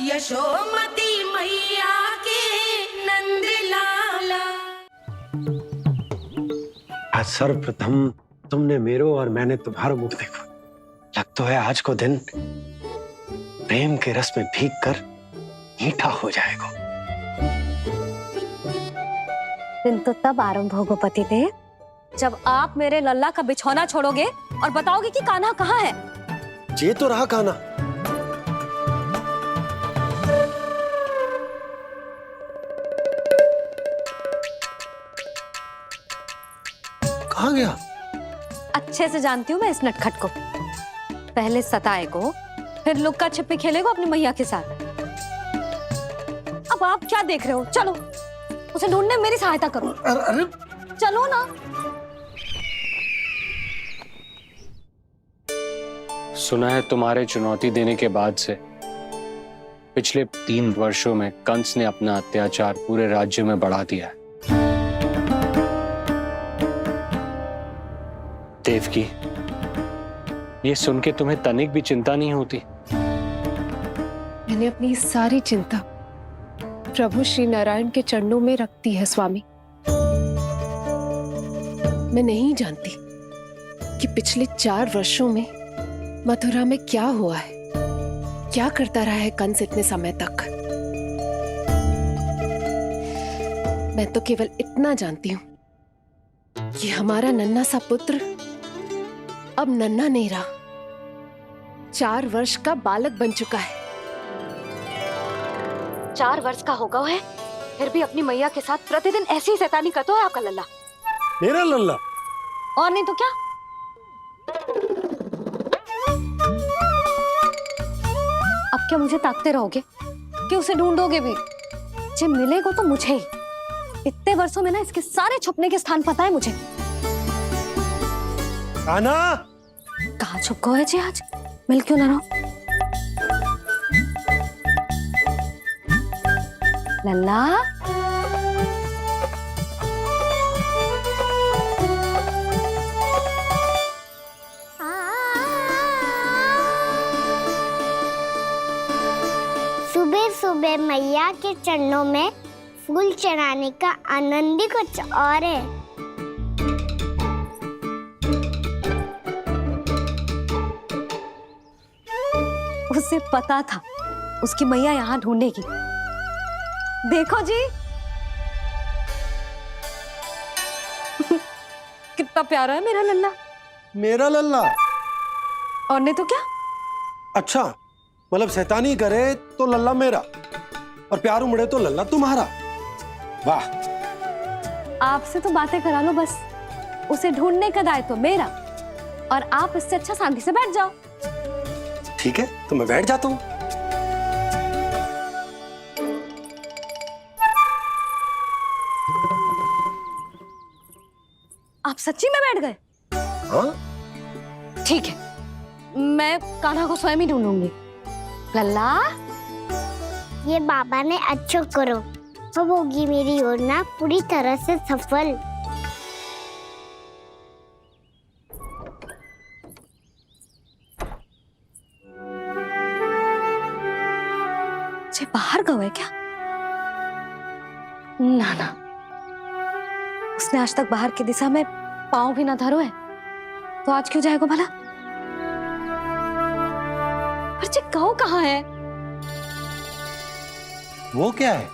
यशोमती मैया के नंद लाला। आज सर्वप्रथम तुमने मेरो और मैंने तुम्हारा मुख देखा। लग तो है आज को दिन प्रेम के रस में भीग कर मीठा हो जाएगा। दिन तो तब आरंभ होगा पतिदेव जब आप मेरे लल्ला का बिछौना छोड़ोगे और बताओगे कि कान्हा कहाँ है। ये तो रहा कान्हा। कहाँ गया? अच्छे से जानती हूँ मैं इस नटखट को। पहले सताएगो, फिर लुक्का छिपी खेलेगो अपनी मैया के साथ। अब आप क्या देख रहे हो? चलो उसे ढूंढने में मेरी सहायता करो। अरे चलो ना। सुना है तुम्हारे चुनौती देने के बाद से पिछले 3 वर्षों में कंस ने अपना अत्याचार पूरे राज्य में बढ़ा दिया है। देवकी, ये सुन के तुम्हें तनिक भी चिंता नहीं होती? मैंने अपनी सारी चिंता प्रभु श्री नारायण के चरणों में रख दी है स्वामी। मैं नहीं जानती कि पिछले 4 वर्षों में मथुरा में क्या हुआ है, क्या करता रहा है कंस इतने समय तक। मैं तो केवल इतना जानती हूं कि हमारा नन्हा सा पुत्र अब नन्हा नहीं रहा, 4 वर्ष का बालक बन चुका है। 4 वर्ष का होगा है, फिर भी अपनी मैया के साथ प्रतिदिन ऐसी ही शैतानी करता है आपका लल्ला। मेरा लल्ला? और नहीं तो क्या। अब क्या मुझे ताकते रहोगे कि उसे ढूंढोगे भी? जब मिलेगा तो मुझे ही। इतने वर्षों में ना इसके सारे छुपने के स्थान पता है मुझे। कान्हा! कहाँ छुप गए जी आज? मिल क्यों ना रहो? लल्ला, सुबह सुबह मैया के चरणों में फूल चढ़ाने का आनंद ही कुछ और है। उसे पता था उसकी मैया यहाँ ढूंढेगी। देखो जी कितना प्यारा है मेरा लल्ला। मेरा लल्ला? और नहीं तो क्या। अच्छा, मतलब शैतानी करे तो लल्ला मेरा और प्यार उमड़े तो लल्ला तुम्हारा। वाह! आपसे तो बातें करा लो बस, उसे ढूंढने का दायित्व मेरा, और आप इससे अच्छा शांति से बैठ जाओ। ठीक है, तो मैं बैठ जाता हूँ। आप सच्ची में बैठ गए? हाँ? ठीक है, मैं कान्हा को स्वयं ही ढूंढूंगी। लल्ला, ये बाबा ने अच्छा करो, अब होगी मेरी योजना पूरी तरह से सफल। जे बाहर गए क्या? ना ना, उसने आज तक बाहर की दिशा में पांव भी ना धरो है, तो आज क्यों जाएगा भला? पर जे कहो कहाँ है? वो क्या है?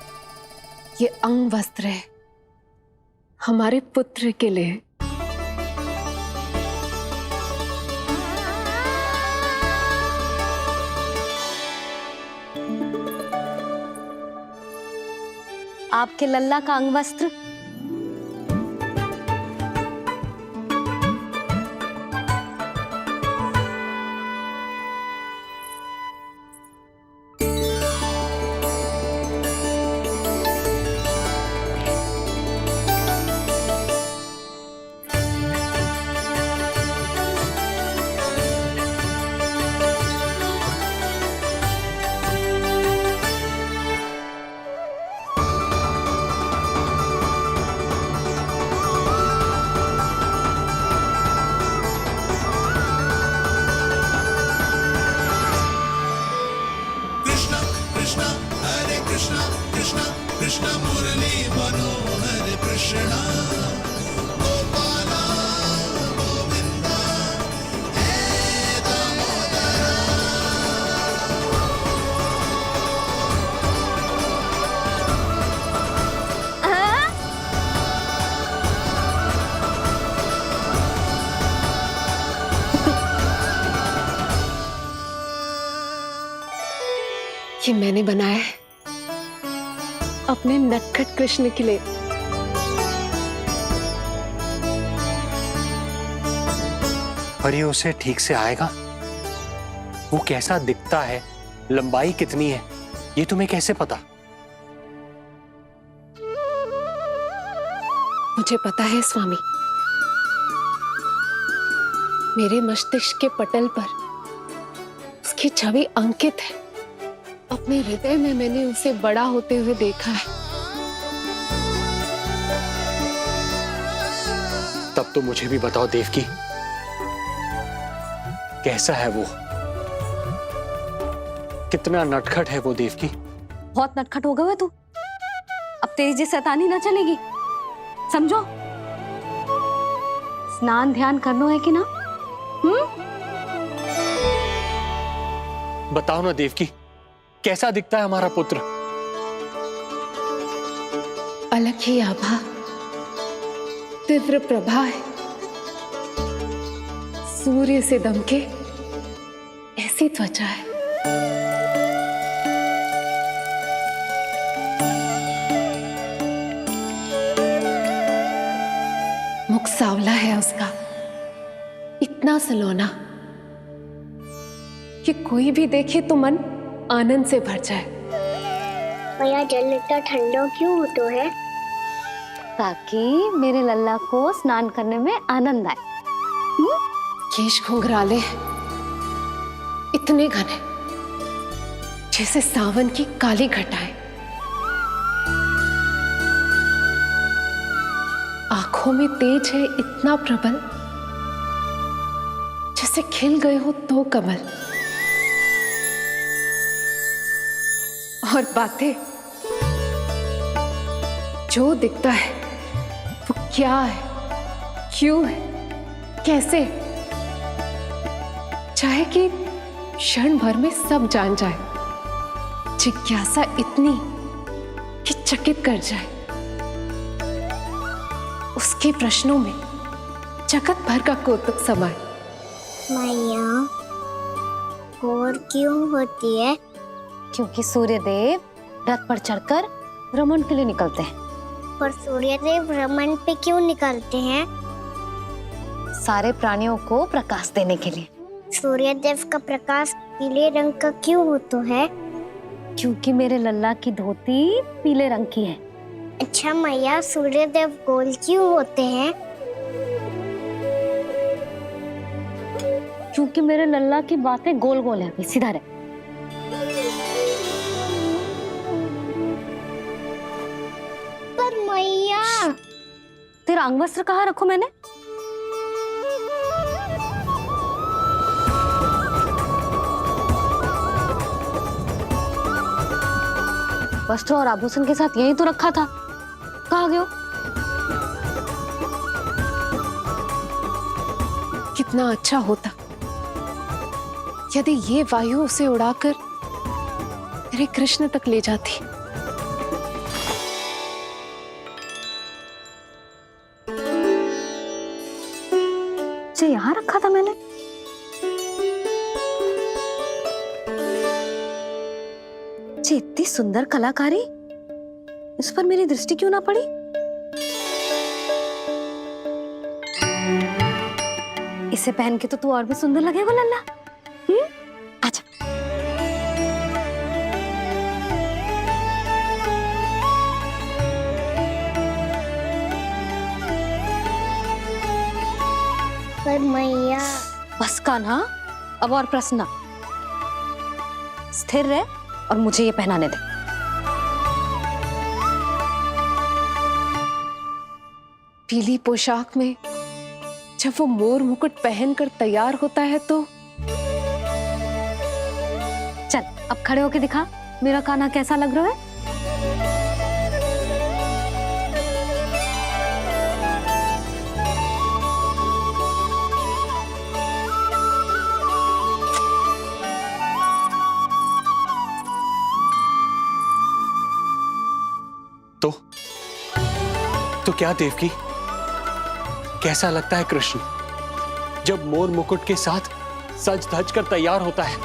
ये अंग वस्त्र है हमारे पुत्र के लिए। आपके लल्ला का अंग वस्त्र। ये मैंने बनाया है अपने नटखट कृष्ण के लिए। पर ये उसे ठीक से आएगा? वो कैसा दिखता है, लंबाई कितनी है, ये तुम्हें कैसे पता? मुझे पता है स्वामी, मेरे मस्तिष्क के पटल पर उसकी छवि अंकित है। अपने हृदय में मैंने उसे बड़ा होते हुए देखा है। तब तो मुझे भी बताओ देवकी, कैसा है वो? कितना नटखट है वो देवकी? बहुत नटखट हो गए हुए तू। अब तेरी जी शैतानी ना चलेगी, समझो। स्नान ध्यान करना है कि ना? बताओ ना देवकी, कैसा दिखता है हमारा पुत्र? अलग ही आभा, तीव्र प्रभा है। सूर्य से दमके ऐसी त्वचा है। मुख सांवला है उसका, इतना सलोना कि कोई भी देखे तो मन आनंद से भर जाए। भैया जल इतना ठंडा क्यों होता है? ताकि मेरे लल्ला को स्नान करने में आनंद आए। केश घुंघराले इतने घने जैसे सावन की काली घटाएं। आंखों में तेज है इतना प्रबल जैसे खिल गए हो तो कमल। और बातें, जो दिखता है वो क्या है, क्यों है, कैसे, चाहे कि क्षण भर में सब जान जाए। जिज्ञासा इतनी कि चकित कर जाए। उसके प्रश्नों में जगत भर का कौतुक समाए। मैया और क्यों होती है? क्योंकि सूर्य देव रथ पर चढ़कर भ्रमण के लिए निकलते हैं। पर सूर्यदेव भ्रमण पे क्यों निकलते हैं? सारे प्राणियों को प्रकाश देने के लिए। सूर्यदेव का प्रकाश पीले रंग का क्यों होता है? क्योंकि मेरे लल्ला की धोती पीले रंग की है। अच्छा मैया, सूर्यदेव गोल क्यों होते हैं? क्योंकि मेरे लल्ला की बातें गोल गोल है, सीधा रहे। पर मैया, तेरा अंगवस्त्र कहाँ रखूं मैंने? वस्त्र और आभूषण के साथ यही तो रखा था, कहाँ गए हो? कितना अच्छा होता यदि ये वायु उसे उड़ाकर तेरे कृष्ण तक ले जाती। जो यहाँ रखा था मैंने। जी इतनी सुंदर कलाकारी, इस पर मेरी दृष्टि क्यों ना पड़ी? इसे पहन के तो तू और भी सुंदर लगेगा लल्ला। आजा। पर मैया, बस का ना, अब और प्रश्न ना। स्थिर रह और मुझे ये पहनाने दे। पीली पोशाक में जब वो मोर मुकुट पहनकर तैयार होता है तो चल अब खड़े होके दिखा, मेरा खाना कैसा लग रहा है? तो क्या देवकी, कैसा लगता है कृष्ण जब मोर मुकुट के साथ सज धज कर तैयार होता है?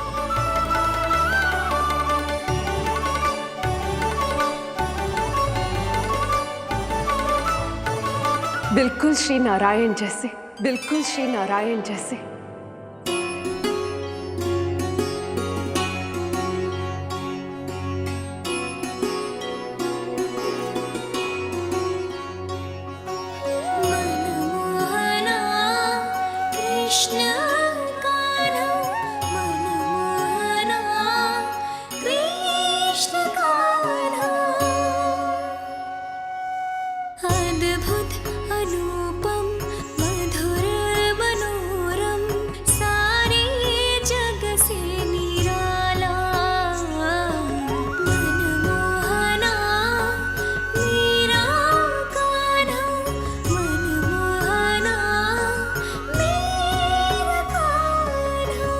बिल्कुल श्री नारायण जैसे, बिल्कुल श्री नारायण जैसे। मनमोहना कृष्ण कान्हा, मनमोहना कृष्ण कान्हा। अद्भुत अनुपम मधुर मनोरम, सारे जग से निराला। मनमोहना मेरा कान्हा, मनमोहना मेरा कान्हा।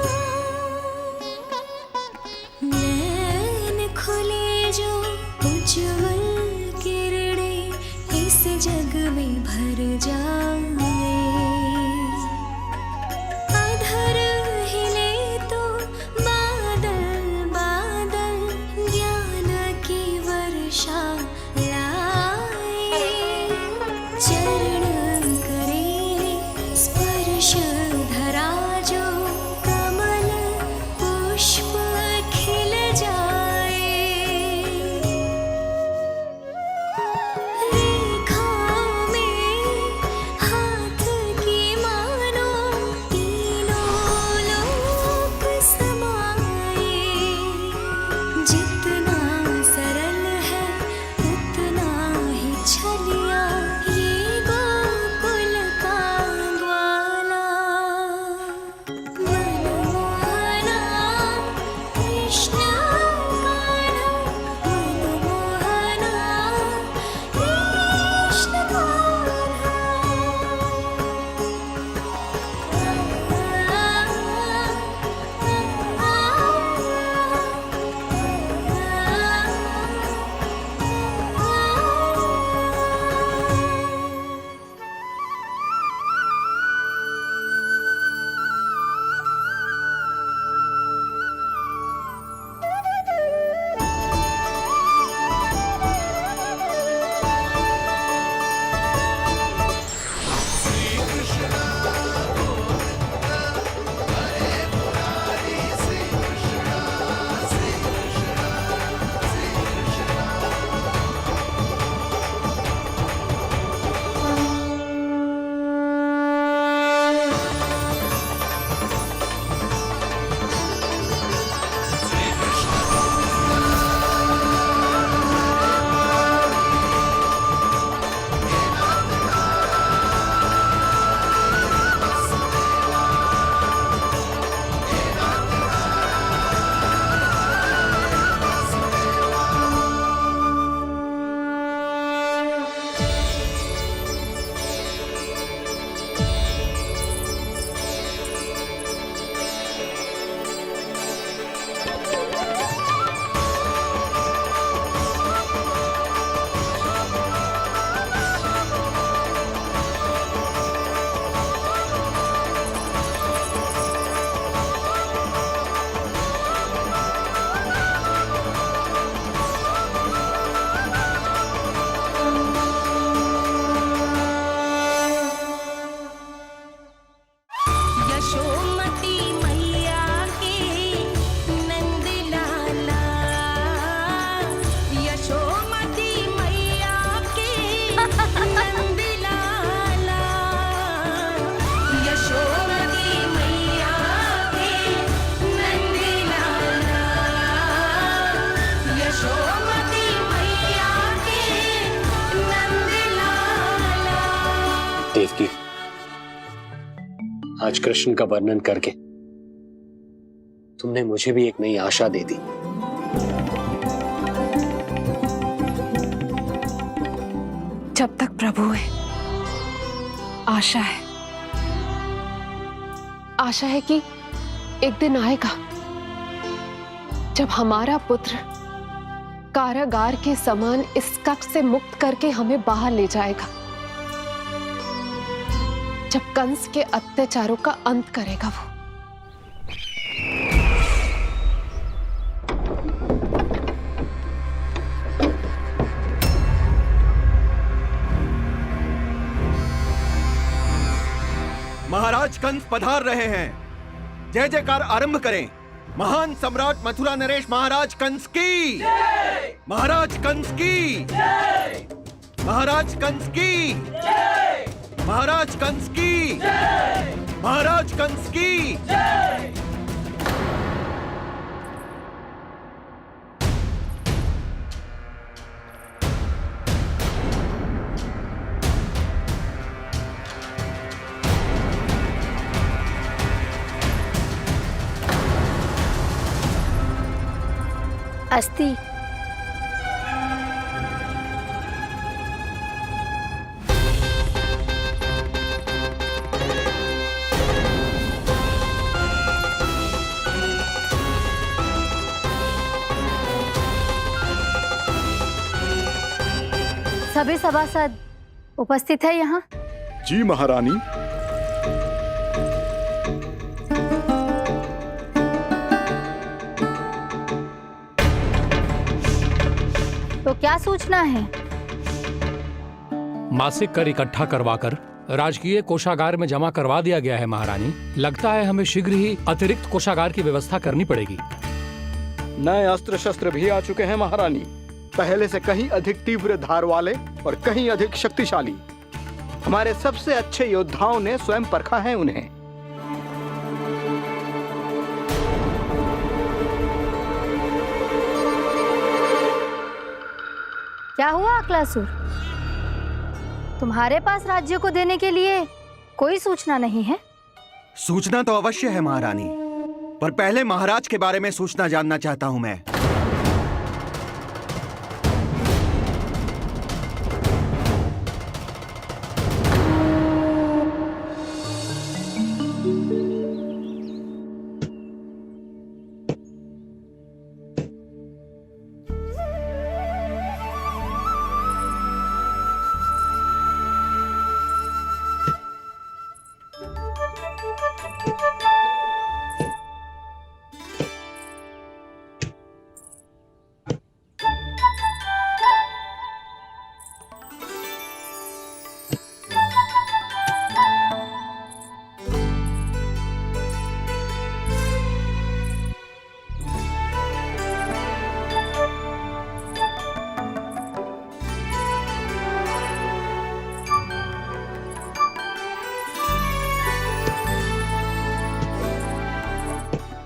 नैन खुले जो उज्ज्वल किरणें इस जग में भर जाए। अधर हिले तो बादल बादल ज्ञान की वर्षा लाए। चरण करे स्पर्श धरा जो कमल पुष्प खिल जाए। रेखाओं में हाथ की मानो तीनों लोक समाए। जितना सरल है उतना ही छलिया ये गोकुल का ग्वाला। मनमोहना कृष्ण कान्हा, मनमोहना कृष्ण यशोमती मैया के नंद लाला। यशोमती मैया के नंद लाला। यशोमती मैया के नंद लाला। यशोमती मैया के नंद लाला। देवकी, आज कृष्ण का वर्णन करके तुमने मुझे भी एक नई आशा दे दी। जब तक प्रभु है, आशा है। आशा है कि एक दिन आएगा जब हमारा पुत्र कारागार के समान इस कक्ष से मुक्त करके हमें बाहर ले जाएगा, जब कंस के अत्याचारों का अंत करेगा वो। महाराज कंस पधार रहे हैं। जय जयकार आरंभ करें। महान सम्राट मथुरा नरेश महाराज कंस की, महाराज कंस की, महाराज कंस की, महाराज कंस की, महाराज कंस की। अस्ति। सभी सभासद उपस्थित है यहाँ? जी महारानी। तो क्या सूचना है? मासिक कर इकट्ठा करवाकर राजकीय कोषागार में जमा करवा दिया गया है महारानी। लगता है हमें शीघ्र ही अतिरिक्त कोषागार की व्यवस्था करनी पड़ेगी। नए अस्त्र शस्त्र भी आ चुके हैं महारानी, पहले से कहीं अधिक तीव्र धार वाले और कहीं अधिक शक्तिशाली। हमारे सबसे अच्छे योद्धाओं ने स्वयं परखा है उन्हें। क्या हुआ अक्लासुर? तुम्हारे पास राज्य को देने के लिए कोई सूचना नहीं है? सूचना तो अवश्य है महारानी, पर पहले महाराज के बारे में सूचना जानना चाहता हूं मैं।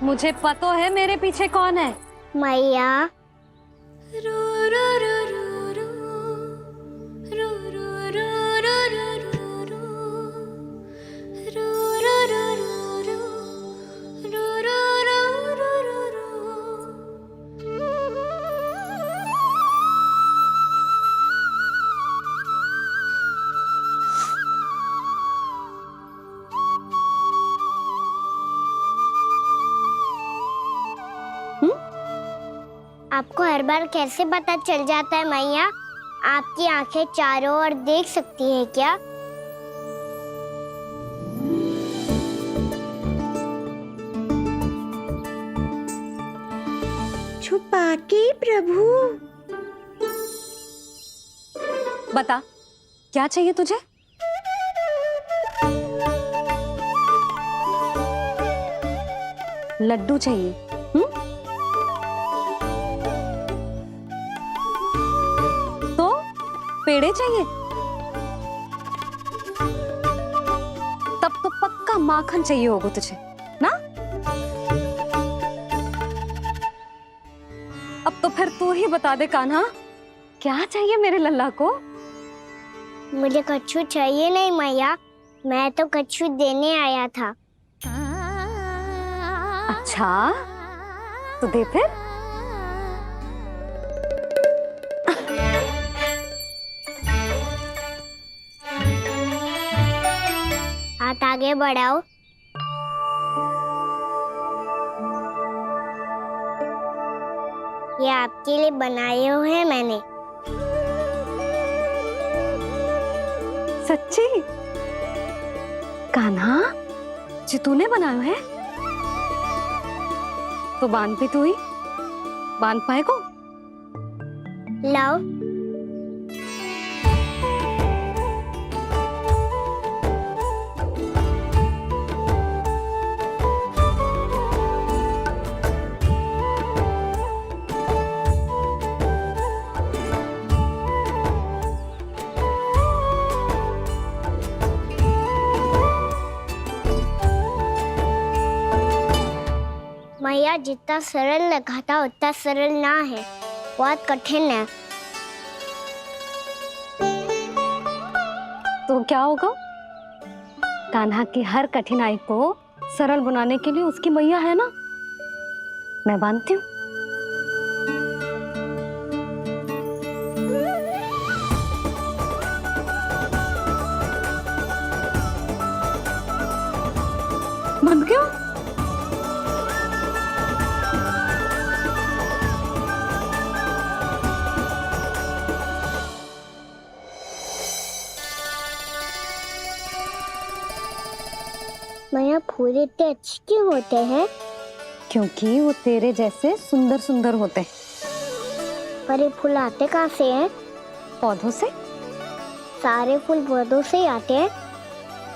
मुझे पता है मेरे पीछे कौन है। मैया। आपको हर बार कैसे पता चल जाता है मैया? आपकी आंखें चारों ओर देख सकती हैं क्या? छुपा के प्रभु। बता, क्या चाहिए तुझे? लड्डू चाहिए? तो पेड़े चाहिए? तब तो पक्का माखन चाहिए होगा तुझे ना? अब तो फिर तू ही बता दे कान्हा, क्या चाहिए मेरे लल्ला को? मुझे कच्छू चाहिए नहीं मैया, मैं तो कच्छू देने आया था। अच्छा, तो दे फिर। आगे बढ़ाओ। ये आपके लिए बनाए हुए हैं मैंने। सच्ची? कान्हा जी तूने बनाया है? तो बांध भी तू ही बांध पाए को? लाओ। मैया जितना सरल लगा था उतना सरल ना है, बहुत कठिन है। तो क्या होगा? कान्हा की हर कठिनाई को सरल बनाने के लिए उसकी मैया है ना, मैं बांधती हूँ। बंद क्यों? मैया फूल इतने अच्छे क्यों होते हैं? क्योंकि वो तेरे जैसे सुंदर सुंदर होते हैं। पर ये फूल आते कहाँ से हैं? पौधों से। सारे फूल पौधों से ही आते हैं?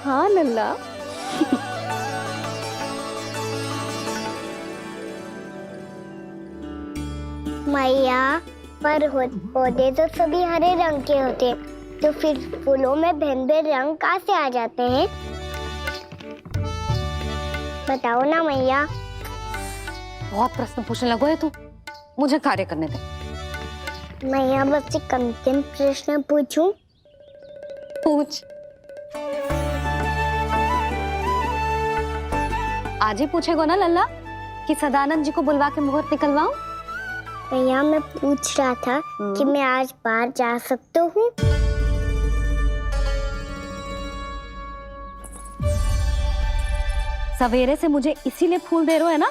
हाँ लल्ला। मैया पर पौधे तो सभी हरे रंग के होते हैं, तो फिर फूलों में भिन्न रंग कहाँ से आ जाते हैं? बताओ ना मैया। बहुत प्रश्न पूछने लगो है तू, मुझे कार्य करने दे। मैया बस एक अंतिम प्रश्न पूछूं? पूछ। आज ही पूछेगो ना लल्ला कि सदानंद जी को बुलवा के मुहूर्त निकलवाऊं? मैया मैं पूछ रहा था कि मैं आज बाहर जा सकता हूँ? सवेरे से मुझे इसीलिए फूल दे रहे हो है ना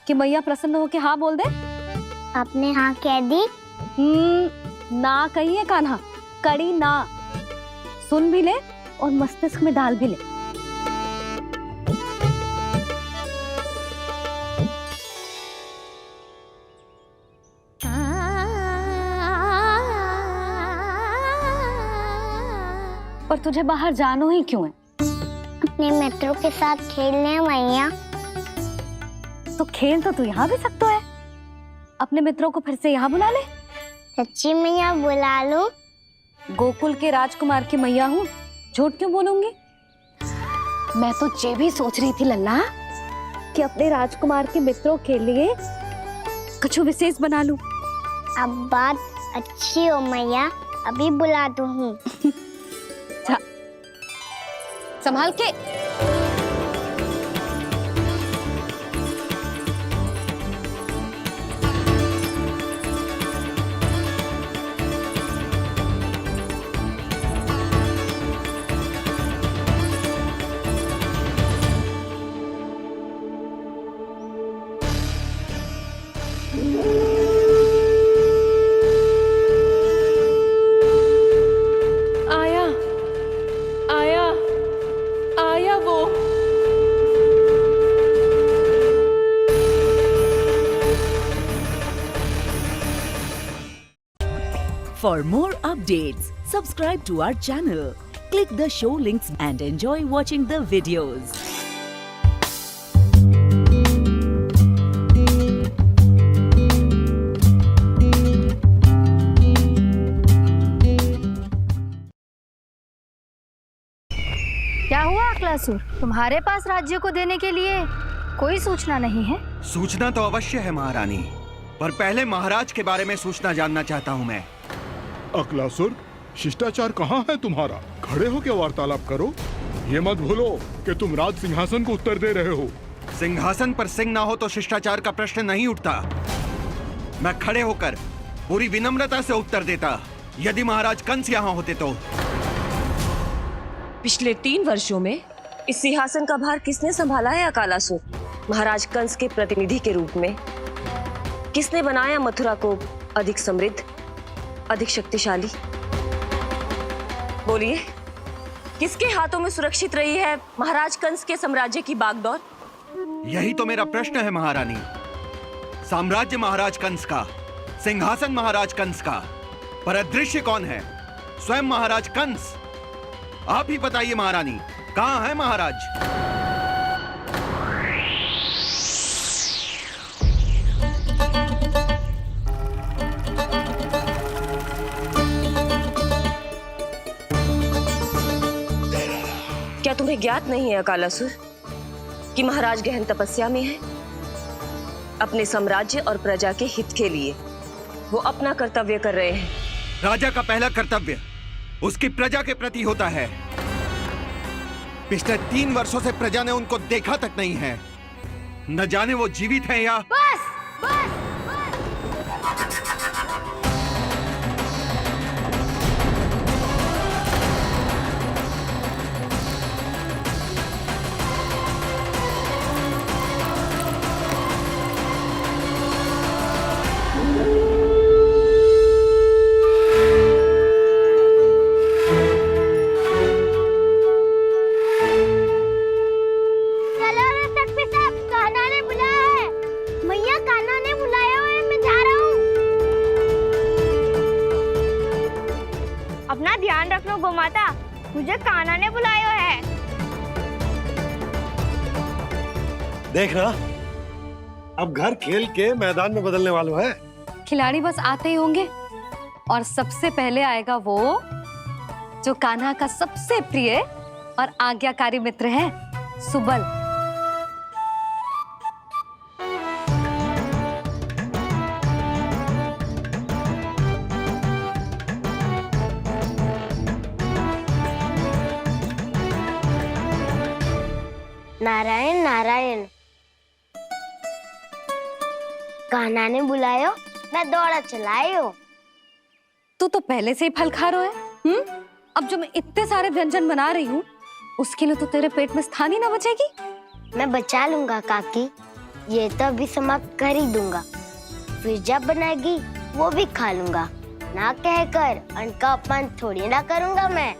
कि मैया प्रसन्न हो के हाँ बोल दे। आपने हाँ कह दी? ना कही है कान्हा, कड़ी ना। सुन भी ले और मस्तिष्क में डाल भी ले। पर तुझे बाहर जाना ही क्यों है? अपने मित्रों के साथ खेलने मैया। तो खेल तो तू यहाँ भी सकता है, अपने मित्रों को फिर से यहाँ बुला ले। सच्ची मैया बुला लो? गोकुल के राजकुमार की मैया हूँ, झूठ क्यों बोलूंगी? मैं तो ये भी सोच रही थी लल्ला कि अपने राजकुमार के मित्रों के लिए कुछ विशेष बना लूं। अब बात अच्छी हो मैया, अभी बुला दूँ हूँ। संभाल के। आया आया आया वो। For more updates, subscribe to our channel, click the show links and enjoy watching the videos. क्या हुआ अक्लासुर, तुम्हारे पास राज्य को देने के लिए कोई सूचना नहीं है? सूचना तो अवश्य है महारानी, पर पहले महाराज के बारे में सूचना जानना चाहता हूँ मैं। अक्लासुर, शिष्टाचार कहाँ है तुम्हारा? खड़े होकर वार्तालाप करो। ये मत भूलो कि तुम राज सिंहासन को उत्तर दे रहे हो। सिंहासन पर सिंह ना हो तो शिष्टाचार का प्रश्न नहीं उठता। मैं खड़े होकर पूरी विनम्रता से उत्तर देता यदि महाराज कंस यहाँ होते तो। पिछले 3 वर्षों में इस सिंहासन का भार किसने संभाला है अकालासुर? महाराज कंस के प्रतिनिधि के रूप में किसने बनाया मथुरा को अधिक समृद्ध, अधिक शक्तिशाली? बोलिए, किसके हाथों में सुरक्षित रही है महाराज कंस के साम्राज्य की बागडोर? यही तो मेरा प्रश्न है महारानी। साम्राज्य महाराज कंस का, सिंहासन महाराज कंस का, पर अदृश्य कौन है? स्वयं महाराज कंस। आप ही बताइए महारानी, कहां है महाराज? क्या तुम्हें ज्ञात नहीं है अकालासुर कि महाराज गहन तपस्या में है? अपने साम्राज्य और प्रजा के हित के लिए वो अपना कर्तव्य कर रहे हैं। राजा का पहला कर्तव्य उसकी प्रजा के प्रति होता है। पिछले 3 वर्षों से प्रजा ने उनको देखा तक नहीं है। न जाने वो जीवित हैं या बस बस चलो रे सक्सेस साहब, कान्हा ने बुलाया है। मैया कान्हा ने बुलाया है, मैं जा रहा हूँ। अपना ध्यान रखना गोमाता, मुझे कान्हा ने बुलाया है। देखना, अब घर खेल के मैदान में बदलने वालों है। खिलाड़ी बस आते ही होंगे और सबसे पहले आएगा वो जो कान्हा का सबसे प्रिय और आज्ञाकारी मित्र है, सुबल। नारायण नारायण, कान्हा ने बुलायो, मैं दौड़ा चलायो। तू तो पहले से ही फल खा रहा है। अब जो मैं इतने सारे व्यंजन बना रही हूँ उसके लिए तो तेरे पेट में स्थान ही ना बचेगी। मैं बचा लूंगा काकी, ये तो अभी समाप्त कर ही दूंगा। फिर जब बनाएगी वो भी खा लूंगा। ना कहकर अन्न का अपमान थोड़ी ना करूंगा मैं।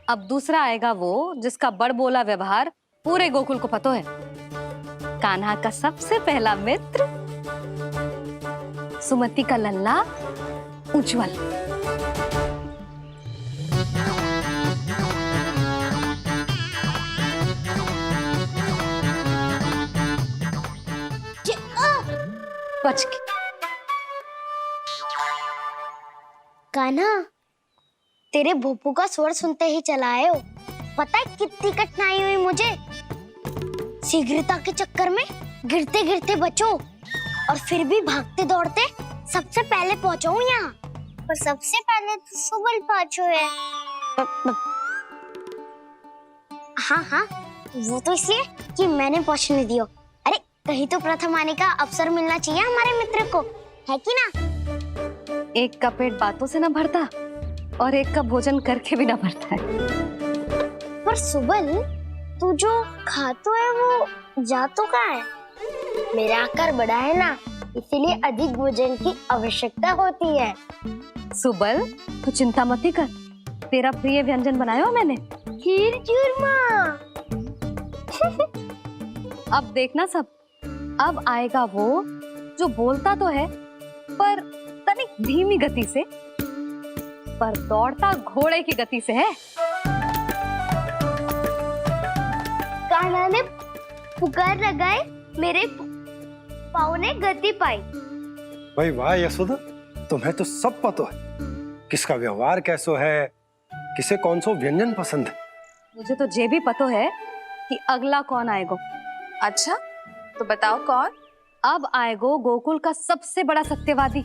अब दूसरा आएगा वो जिसका बड़ बोला व्यवहार पूरे गोकुल को पता है, कान्हा का सबसे पहला मित्र, सुमति का लल्ला उज्जवल। बच के। कान्हा, तेरे भोपू का स्वर सुनते ही चला आए हो। पता है कितनी कठिनाई हुई मुझे। शीघ्रता के चक्कर में गिरते गिरते बचो और फिर भी भागते दौड़ते सबसे पहले पहुंचाऊं यहाँ। पर सबसे पहले तो सुबल पहुंचो है। हाँ हाँ, वो तो इसलिए कि मैंने पहुंचने दियो। अरे कहीं तो प्रथम आने का अवसर मिलना चाहिए हमारे मित्र को, है कि ना? एक का पेट बातों से ना भरता और एक का भोजन करके भी ना भरता है। पर सुबल, तू जो खातो है वो जातो कहाँ है? मेरा आकार बड़ा है ना, इसीलिए अधिक भोजन की आवश्यकता होती है। सुबल, तू चिंता मत ही कर, तेरा प्रिय व्यंजन बनाया हो मैंने, खीर चूरमा। अब देखना सब, अब आएगा वो जो बोलता तो है पर तनिक धीमी गति से, पर दौड़ता घोड़े की गति से है। कान्हा ने पुकार लगाए, मेरे पाँव ने गति पाई। भाई वाह यशोदा, तुम्हें तो सब पता है किसका व्यवहार कैसो है, किसे कौन सो व्यंजन पसंद है। मुझे तो ये भी पता है कि अगला कौन आएगा। अच्छा, तो बताओ कौन? अब आएगो गोकुल का सबसे बड़ा सत्यवादी,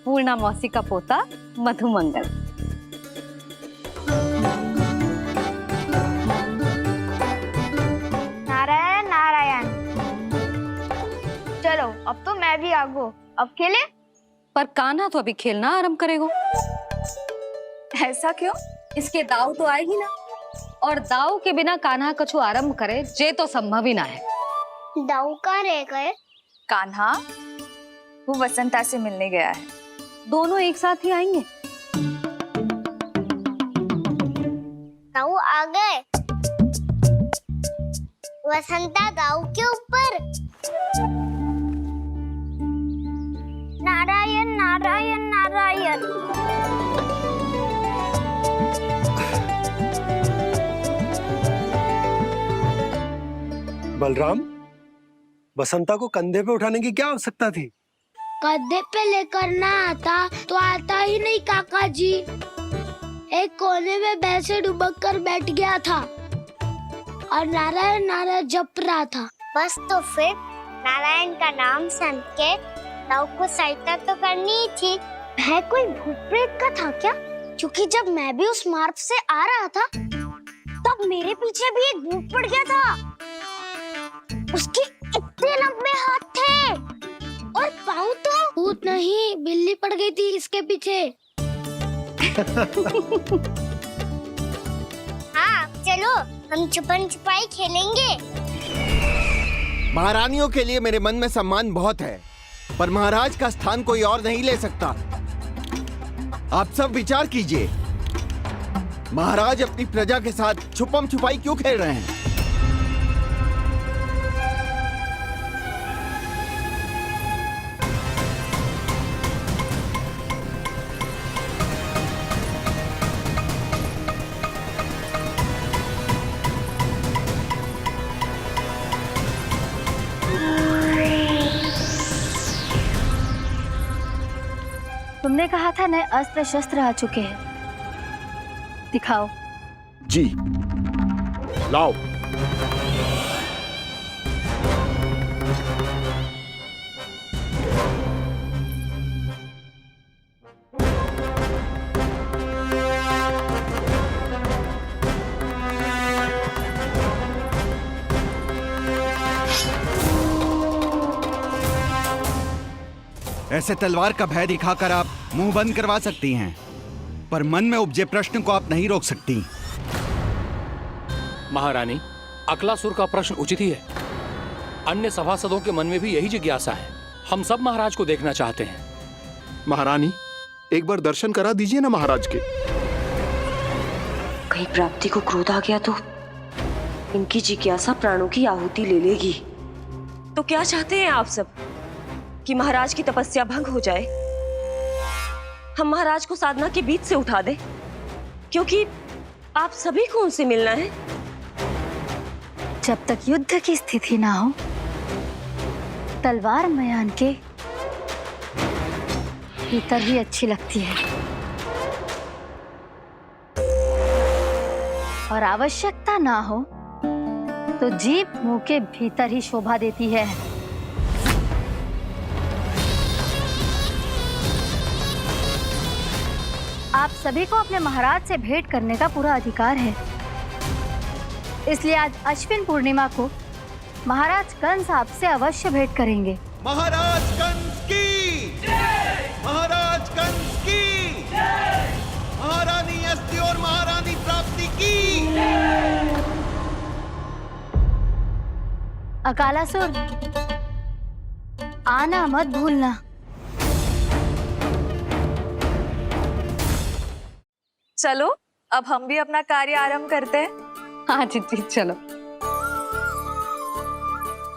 पूर्णा मौसी का पोता मधुमंगल। नारायण नारायण। चलो अब तो मैं भी आगो, अब खेले। पर कान्हा तो अभी खेलना आरंभ करेगो। ऐसा क्यों? इसके दाव तो आए ही ना, और दाव के बिना कान्हा कछु आरंभ करे जे तो संभव ही ना है। दाऊ कहाँ रह गए? कान्हा वो वसंता से मिलने गया है। दोनों एक साथ ही आएंगे। दाऊ आ गए। वसंता दाऊ के ऊपर। नारायण नारायण नारायण। बलराम, बसंता को कंधे पे उठाने की क्या आवश्यकता थी? कंधे पे लेकर ना आता तो आता ही नहीं काका जी। एक कोने में वैसे डुबक कर बैठ गया था और नारायण नारायण जप रहा था। बस तो फिर नारायण का नाम सुन के दाऊ को सहायता तो करनी ही थी। वह कोई भूत प्रेत का था क्या? क्योंकि जब मैं भी उस मार्ग से आ रहा था तब मेरे पीछे भी एक भूत पड़ गया था। उसके इतने लंबे हाथ थे और पाँव तो भूत नहीं, बिल्ली पड़ गई थी इसके पीछे। हाँ चलो हम छुपन छुपाई खेलेंगे। महारानियों के लिए मेरे मन में सम्मान बहुत है, पर महाराज का स्थान कोई और नहीं ले सकता। आप सब विचार कीजिए, महाराज अपनी प्रजा के साथ छुपम छुपाई क्यों खेल रहे हैं? तुमने कहा था नए अस्त्र शस्त्र आ चुके हैं, दिखाओ। जी लाओ। ऐसे तलवार का भय दिखाकर आप मुंह बंद करवा सकती हैं, पर मन में उपजे प्रश्न को आप नहीं रोक सकती। महारानी, अकलासुर का प्रश्न उचित ही है। अन्य सभासदों के मन में भी यही जिज्ञासा है। हम सब महाराज को देखना चाहते हैं। महारानी, एक बार दर्शन करा दीजिए ना महाराज के। कहीं प्राप्ति को क्रोध आ गया तो इनकी जिज्ञासा प्राणों की आहुति ले लेगी। तो क्या चाहते हैं आप सब, कि महाराज की तपस्या भंग हो जाए? हम महाराज को साधना के बीच से उठा दें? क्योंकि आप सभी को उनसे मिलना है। जब तक युद्ध की स्थिति ना हो, तलवार मयान के भीतर ही अच्छी लगती है, और आवश्यकता ना हो तो जीभ मुंह के भीतर ही शोभा देती है। आप सभी को अपने महाराज से भेंट करने का पूरा अधिकार है। इसलिए आज अश्विन पूर्णिमा को महाराज कंस आपसे अवश्य भेंट करेंगे। महाराज कंस की जय! महाराज कंस की जय! महारानी अस्ति और महारानी प्राप्ति की जय! अकालासुर, आना मत भूलना। चलो अब हम भी अपना कार्य आरंभ करते हैं। हाँ जीजी चलो।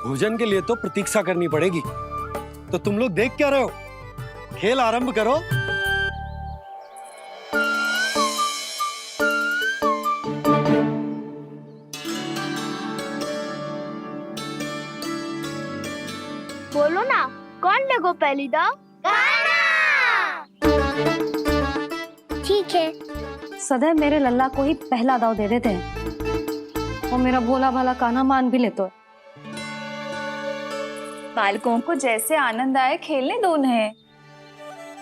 भोजन के लिए तो प्रतीक्षा करनी पड़ेगी, तो तुम लोग देख क्या रहे हो? खेल आरंभ करो। बोलो ना, कौन लगो पहली दाव? ठीक है। सदैव मेरे लल्ला को ही पहला दाव दे देते हैं, और मेरा भोला भाला कान्हा मान भी लेते हैं। बालकों को जैसे आनंद आए खेलने दो उन्हें।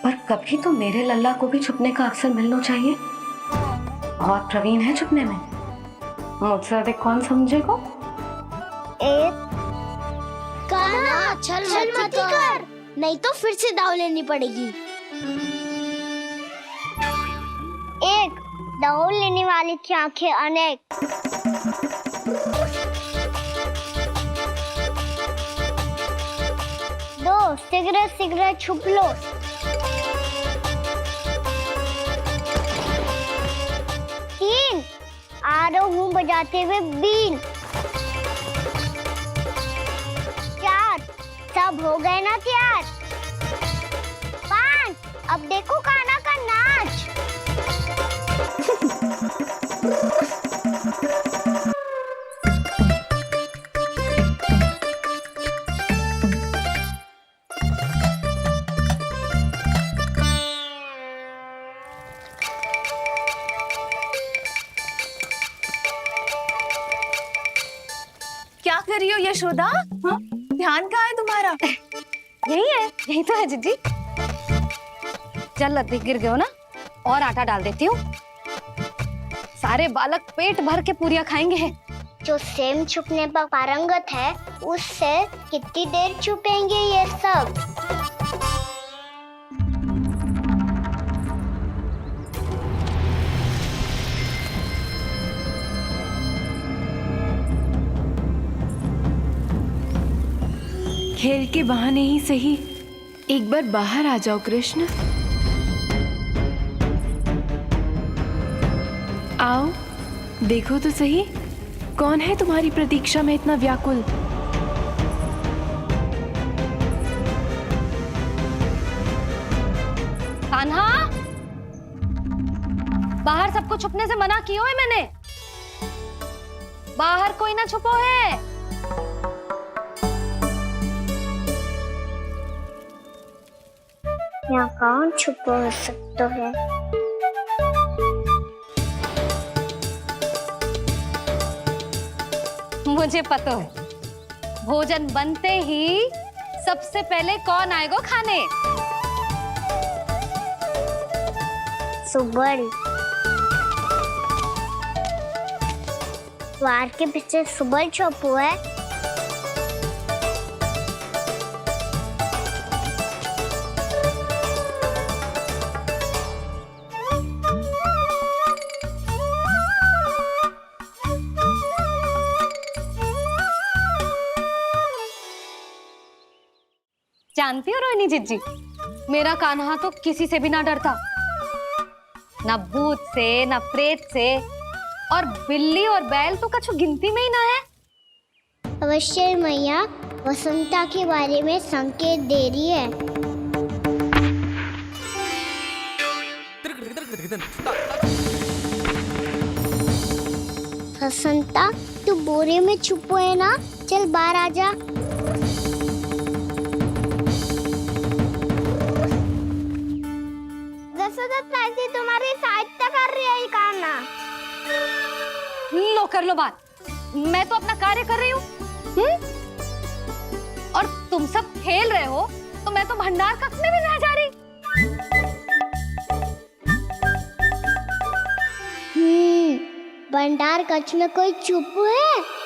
पर कभी तो मेरे लल्ला को भी छुपने का अवसर मिलना चाहिए। बहुत प्रवीण है छुपने में, मुझसे अधिक कौन समझेगा? कान्हा छल मत कर, नहीं तो फिर से दाव लेनी पड़ेगी। 1 दौड़ लेने वाली की आंखें अनेक। दो, सिगरेट सिगरेट छुप लो। तीन, आ रहा हूँ बजाते हुए बीन। चार, सब हो गए ना तैयार। पांच, अब देखो कान्हा का नाच। क्या कर रही हो यशोदा? हाँ? ध्यान कहाँ है तुम्हारा? यही है, यही तो है जीजी। चल लद्दी गिर गए हो ना, और आटा डाल देती हूँ। सारे बालक पेट भर के पूरियां खाएंगे। जो सेम छुपने पर पारंगत है, उससे कितनी देर छुपेंगे ये सब? खेल के बहाने ही सही एक बार बाहर आ जाओ कृष्ण। आओ, देखो तो सही, कौन है तुम्हारी प्रतीक्षा में इतना व्याकुल? कान्हा, बाहर सबको छुपने से मना किया है मैंने। बाहर कोई ना छुपो है। यहाँ कौन छुपा हो सकता है? मुझे पता है, भोजन बनते ही सबसे पहले कौन आएगा खाने? सुबल। द्वार के पीछे सुबल छुपा है। जानती हो रोहिणी जीजी, मेरा कान्हा तो किसी से भी ना डरता, ना भूत से, ना प्रेत से, और बिल्ली और बैल तो कछु गिनती में ही ना है। अवश्य मैया वसंता के बारे में संकेत दे रही है। वसंता, तू बोरे में छुपो है ना? चल बाहर आ जा। तुम्हारी सहायता कर रही है कान्हा। लो कर लो बात, मैं तो अपना कार्य कर रही हूँ। और तुम सब खेल रहे हो, तो मैं तो भंडार कक्ष में भी नहीं जा रही। भंडार कक्ष में कोई चुप है?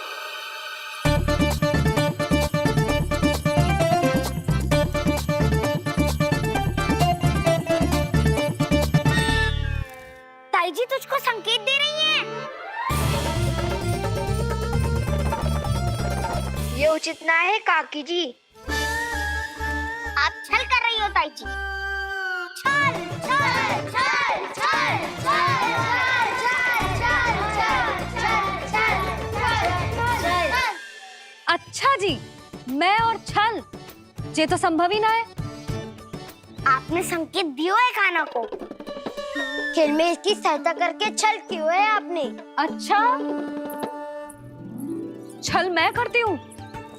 ताई जी तुझको संकेत दे रही हैं। ये उचित ना है काकी जी। आप छल कर रही हो ताई जी। छल छल छल छल छल अच्छा जी, मैं और छल, ये तो संभव ही ना है। आपने संकेत दिया है कान्हा को। खेल में इसकी सहायता करके छल क्यों है आपने? अच्छा, छल मैं करती हूँ?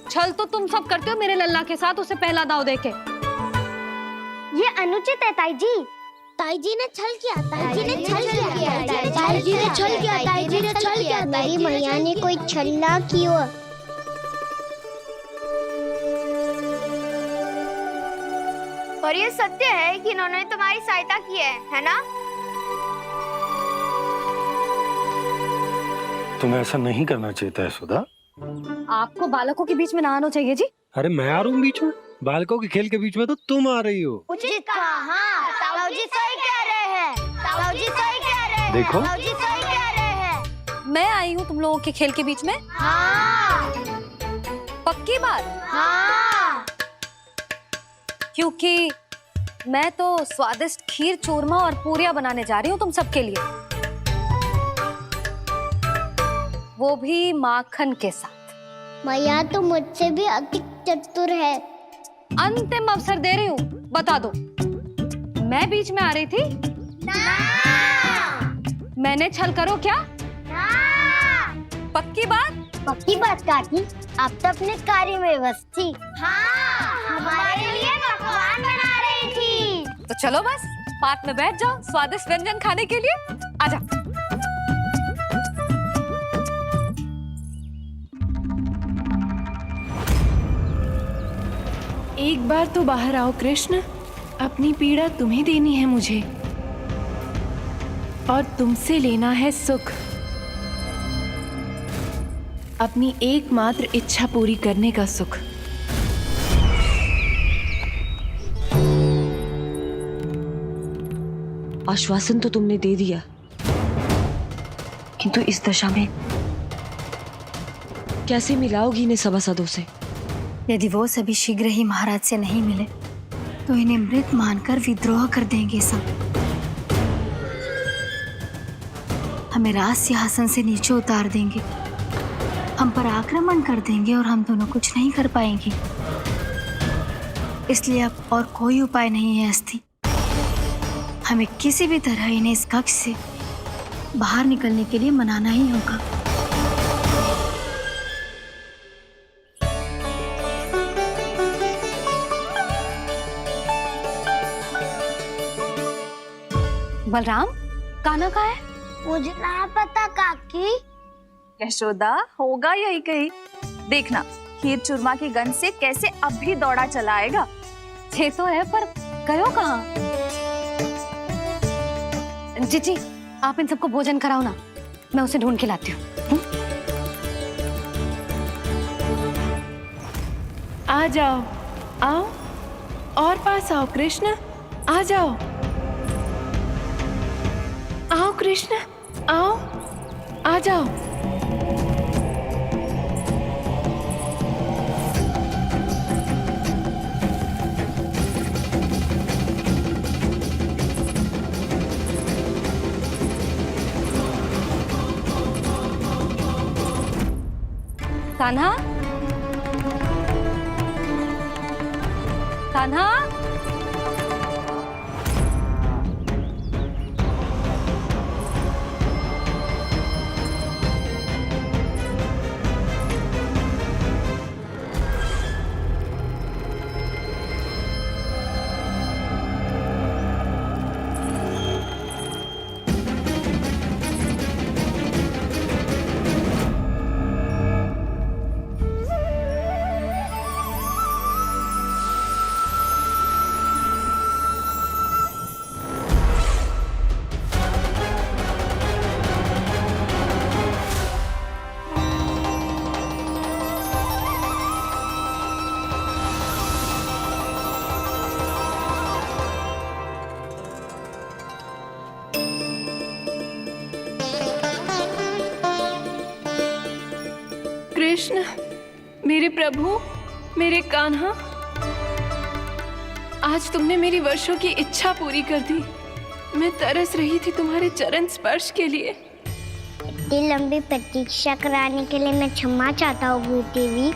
छल तो तुम सब करते हो मेरे लल्ला के साथ, उसे पहला दाव देके। ये अनुचित है ताई जी। ताई जी ने छल किया, ताई जी ने छल किया, ताई जी ने छल किया, ताई जी ने छल किया। मेरी मैया ने कोई छल ना किया। और ये सत्य है कि इन्होंने तुम्हारी सहायता की है ना? तुम्हें ऐसा नहीं करना चाहिए था यशोदा। आपको बालकों के बीच में ना आना चाहिए जी। अरे मैं आ रहा हूँ बीच में? बालकों के खेल के बीच में तो तुम आ रही हो। उचित कहा। हाँ, ताऊ जी सही कह रहे हैं। ताऊ जी सही कह रहे हैं। देखो बाबूजी सही कह रहे हैं। मैं आई हूँ तुम लोगों के खेल के बीच में। हाँ पक्की बात? हाँ। क्योंकि मैं तो स्वादिष्ट खीर, चूरमा और पूरियां बनाने जा रही हूँ तुम सबके लिए, वो भी माखन के साथ। मैया तो मुझसे भी अधिक चतुर है। अंतिम अवसर दे रही हूँ, बता दो मैं बीच में आ रही थी? मैंने छल करो क्या? पक्की बात? पक्की बात काकी, आप तो अपने कार्य में व्यस्त थी। हाँ, हमारे लिए पकवान बना रही थी। तो चलो बस पार्क में बैठ जाओ स्वादिष्ट व्यंजन खाने के लिए। आजा। एक बार तो बाहर आओ कृष्ण, अपनी पीड़ा तुम्हें देनी है मुझे, और तुमसे लेना है सुख। अपनी एकमात्र इच्छा पूरी करने का सुख। आश्वासन तो तुमने दे दिया, किंतु इस दशा में कैसे मिलाओगी इन्हें सभासदों से? यदि वो सभी शीघ्र ही महाराज से नहीं मिले तो इन्हें मृत मानकर विद्रोह कर देंगे सब। हमें राज सिंहासन से नीचे उतार देंगे, हम पर आक्रमण कर देंगे और हम दोनों कुछ नहीं कर पाएंगे। इसलिए अब और कोई उपाय नहीं है अस्थि, हमें किसी भी तरह इन्हें इस कक्ष से बाहर निकलने के लिए मनाना ही होगा। बलराम, कान्हा कहाँ है? मुझे ना पता काकी। यशोदा, होगा यही कहीं। देखना खीर चूरमा की गंध से कैसे अब भी दौड़ा चला आएगा। ये तो है, पर गयो कहाँ? जीजी, आप इन सबको भोजन कराओ ना, मैं उसे ढूंढ के लाती हूँ। आ जाओ, आओ और पास आओ कृष्ण, आ जाओ। आओ कृष्ण, आओ, आ जाओ। कान्हा, कान्हा, कृष्ण, मेरे प्रभु, मेरे कान्हा, आज तुमने मेरी वर्षों की इच्छा पूरी कर दी। मैं तरस रही थी तुम्हारे चरण स्पर्श के लिए। इतनी लंबी प्रतीक्षा कराने के लिए मैं क्षमा चाहता हूँ भूति देवी।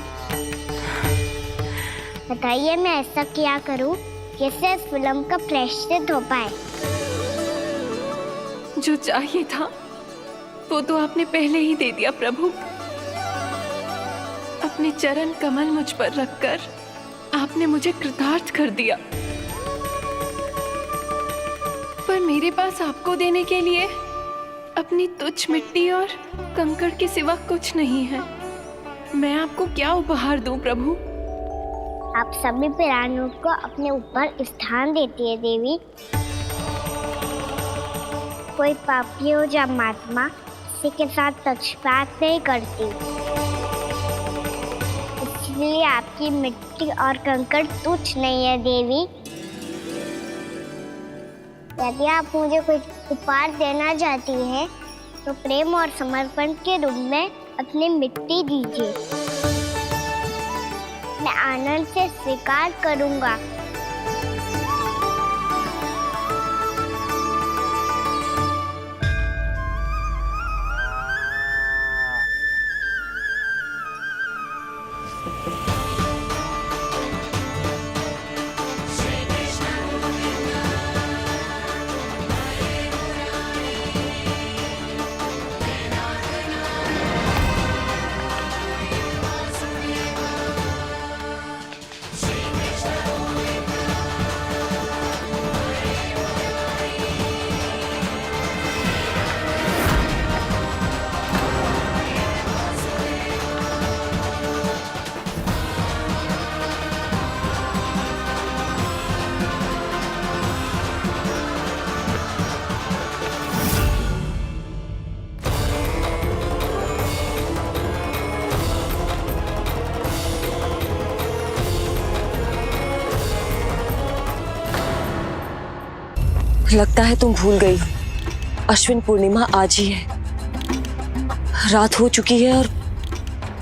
बताइए मैं ऐसा क्या करूँ जिससे इस फिल्म का प्रायश्चित हो पाए? जो चाहिए था वो तो आपने पहले ही दे दिया प्रभु। अपने चरण कमल मुझ पर रखकर आपने मुझे कृतार्थ कर दिया, पर मेरे पास आपको देने के लिए अपनी तुच्छ मिट्टी और कंकड़ के सिवा कुछ नहीं है। मैं आपको क्या उपहार दूं प्रभु? आप सभी प्राणियों को अपने ऊपर स्थान देती है देवी। कोई पापी हो या महात्मा, किसी के साथ पक्षपात नहीं करती। इसलिए आपकी मिट्टी और कंकड़ तुच्छ नहीं है देवी। यदि आप मुझे कुछ उपहार देना चाहती हैं, तो प्रेम और समर्पण के रूप में अपनी मिट्टी दीजिए। मैं आनंद से स्वीकार करूंगा। लगता है तुम भूल गई, अश्विन पूर्णिमा आज ही है। रात हो चुकी है और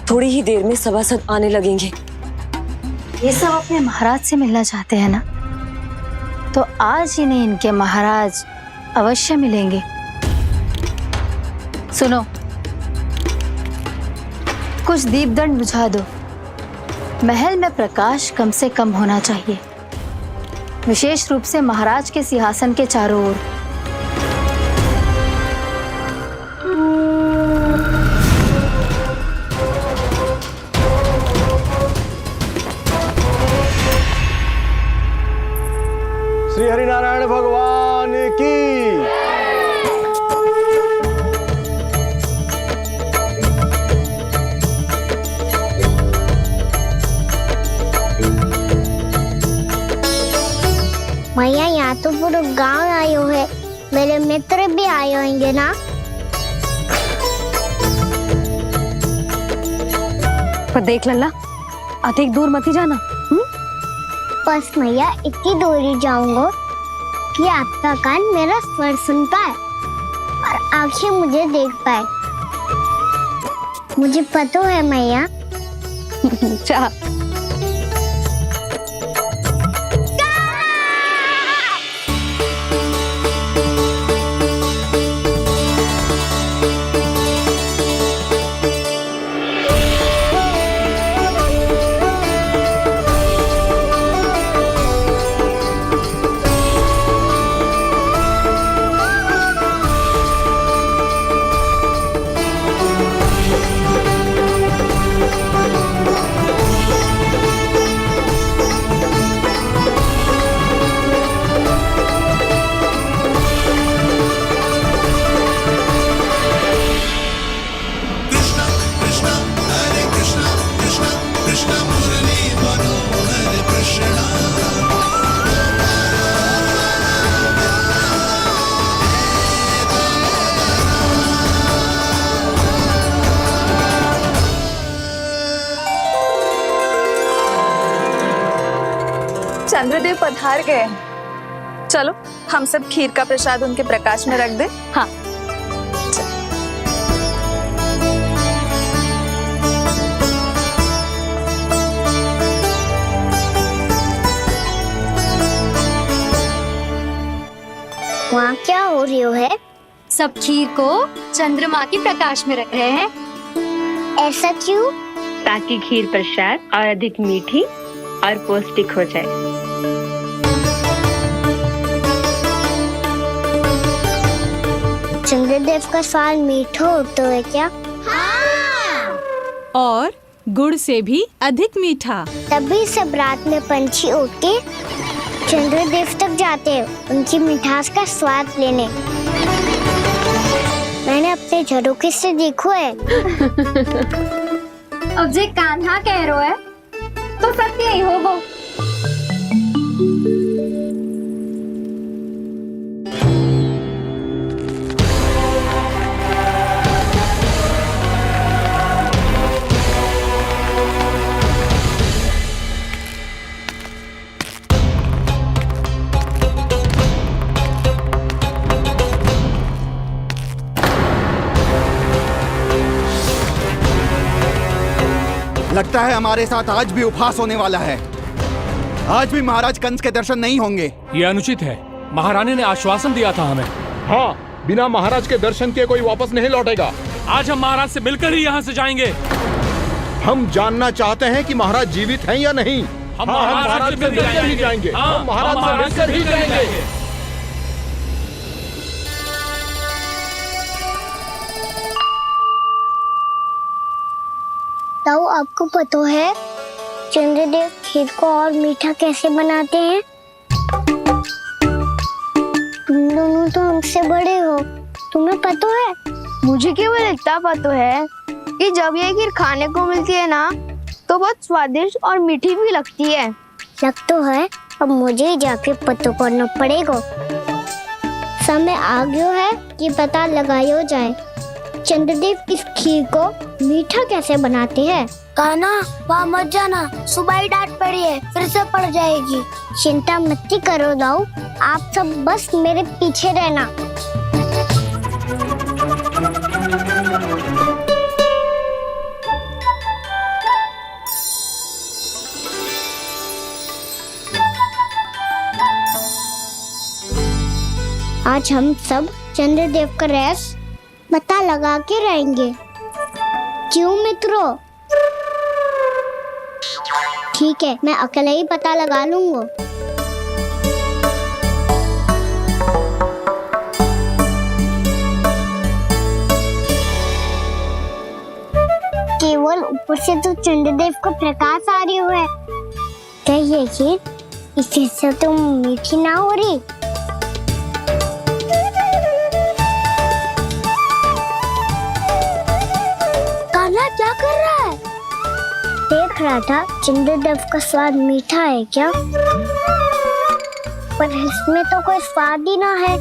थोड़ी ही देर में सभासद आने लगेंगे। ये सब अपने महाराज से मिलना चाहते हैं ना, तो आज ही नहीं इनके महाराज अवश्य मिलेंगे। सुनो, कुछ दीपदंड बुझा दो। महल में प्रकाश कम से कम होना चाहिए, विशेष रूप से महाराज के सिंहासन के चारों ओर। श्री हरिनारायण भगवान की। मैया, यहाँ तो पूरा गांव आयो है, मेरे मित्र भी आए होंगे ना? पर देख लल्ला, अधिक दूर मत ही जाना। बस मैया इतनी दूर ही जाऊंगा कि आपका कान मेरा स्वर सुन पाए और आंखें मुझे देख पाए। मुझे पता है मैया। अच्छा, चंद्रदेव पधार गए। चलो हम सब खीर का प्रसाद उनके प्रकाश में रख दे। हाँ। वहाँ क्या हो रही है? सब खीर को चंद्रमा के प्रकाश में रख रहे हैं। ऐसा क्यों? ताकि खीर प्रसाद और अधिक मीठी और पौष्टिक हो जाए। चंद्रदेव का स्वाद मीठा होता है क्या? हाँ। और गुड़ से भी अधिक मीठा। तभी सब रात में पंछी उड़ के चंद्रदेव तक जाते हैं उनकी मिठास का स्वाद लेने। मैंने अपने झरोखे से देखो है। अब जे कान्हा कह रहा है तो सत्य ही हो वो। लगता है हमारे साथ आज भी उपहास होने वाला है। आज भी महाराज कंस के दर्शन नहीं होंगे। ये अनुचित है। महारानी ने आश्वासन दिया था हमें। हाँ, बिना महाराज के दर्शन के कोई वापस नहीं लौटेगा। आज हम महाराज से मिलकर ही यहाँ से जाएंगे। हम जानना चाहते हैं कि महाराज जीवित हैं या नहीं। हम महाराज से मिलकर ही जाएंगे। हम महाराज से मिलकर ही जाएंगे। ताऊ, आपको पता है चंद्रदेव खीर को और मीठा कैसे बनाते हैं? तुम दोनों तो हमसे बड़े हो, तुम्हें पता है? मुझे केवल इतना पता है कि जब ये खीर खाने को मिलती है ना तो बहुत स्वादिष्ट और मीठी भी लगती है। लग तो है, अब मुझे ही जाके पता करना पड़ेगा। समय आ गया है कि पता लगाया जाए चंद्रदेव इस खीर को मीठा कैसे बनाते हैं। कान्हा, वहाँ मत जाना, सुबह ही डांट पड़ी है, फिर से पड़ जाएगी। चिंता मत करो दाऊ, आप सब बस मेरे पीछे रहना। आज हम सब चंद्रदेव का रहस्य पता लगा के रहेंगे। क्यों मित्रों? ठीक है, मैं अकेले ही पता लगा लूंगा। केवल ऊपर से तो चंद्रदेव को प्रकाश आ रही है। क्या ये खीर इससे तो मीठी ना हो रही? कान्हा क्या कर रहा है? देख रहा था चंद्रदेव का स्वाद मीठा है क्या, पर इसमें तो कोई स्वाद ही ना है।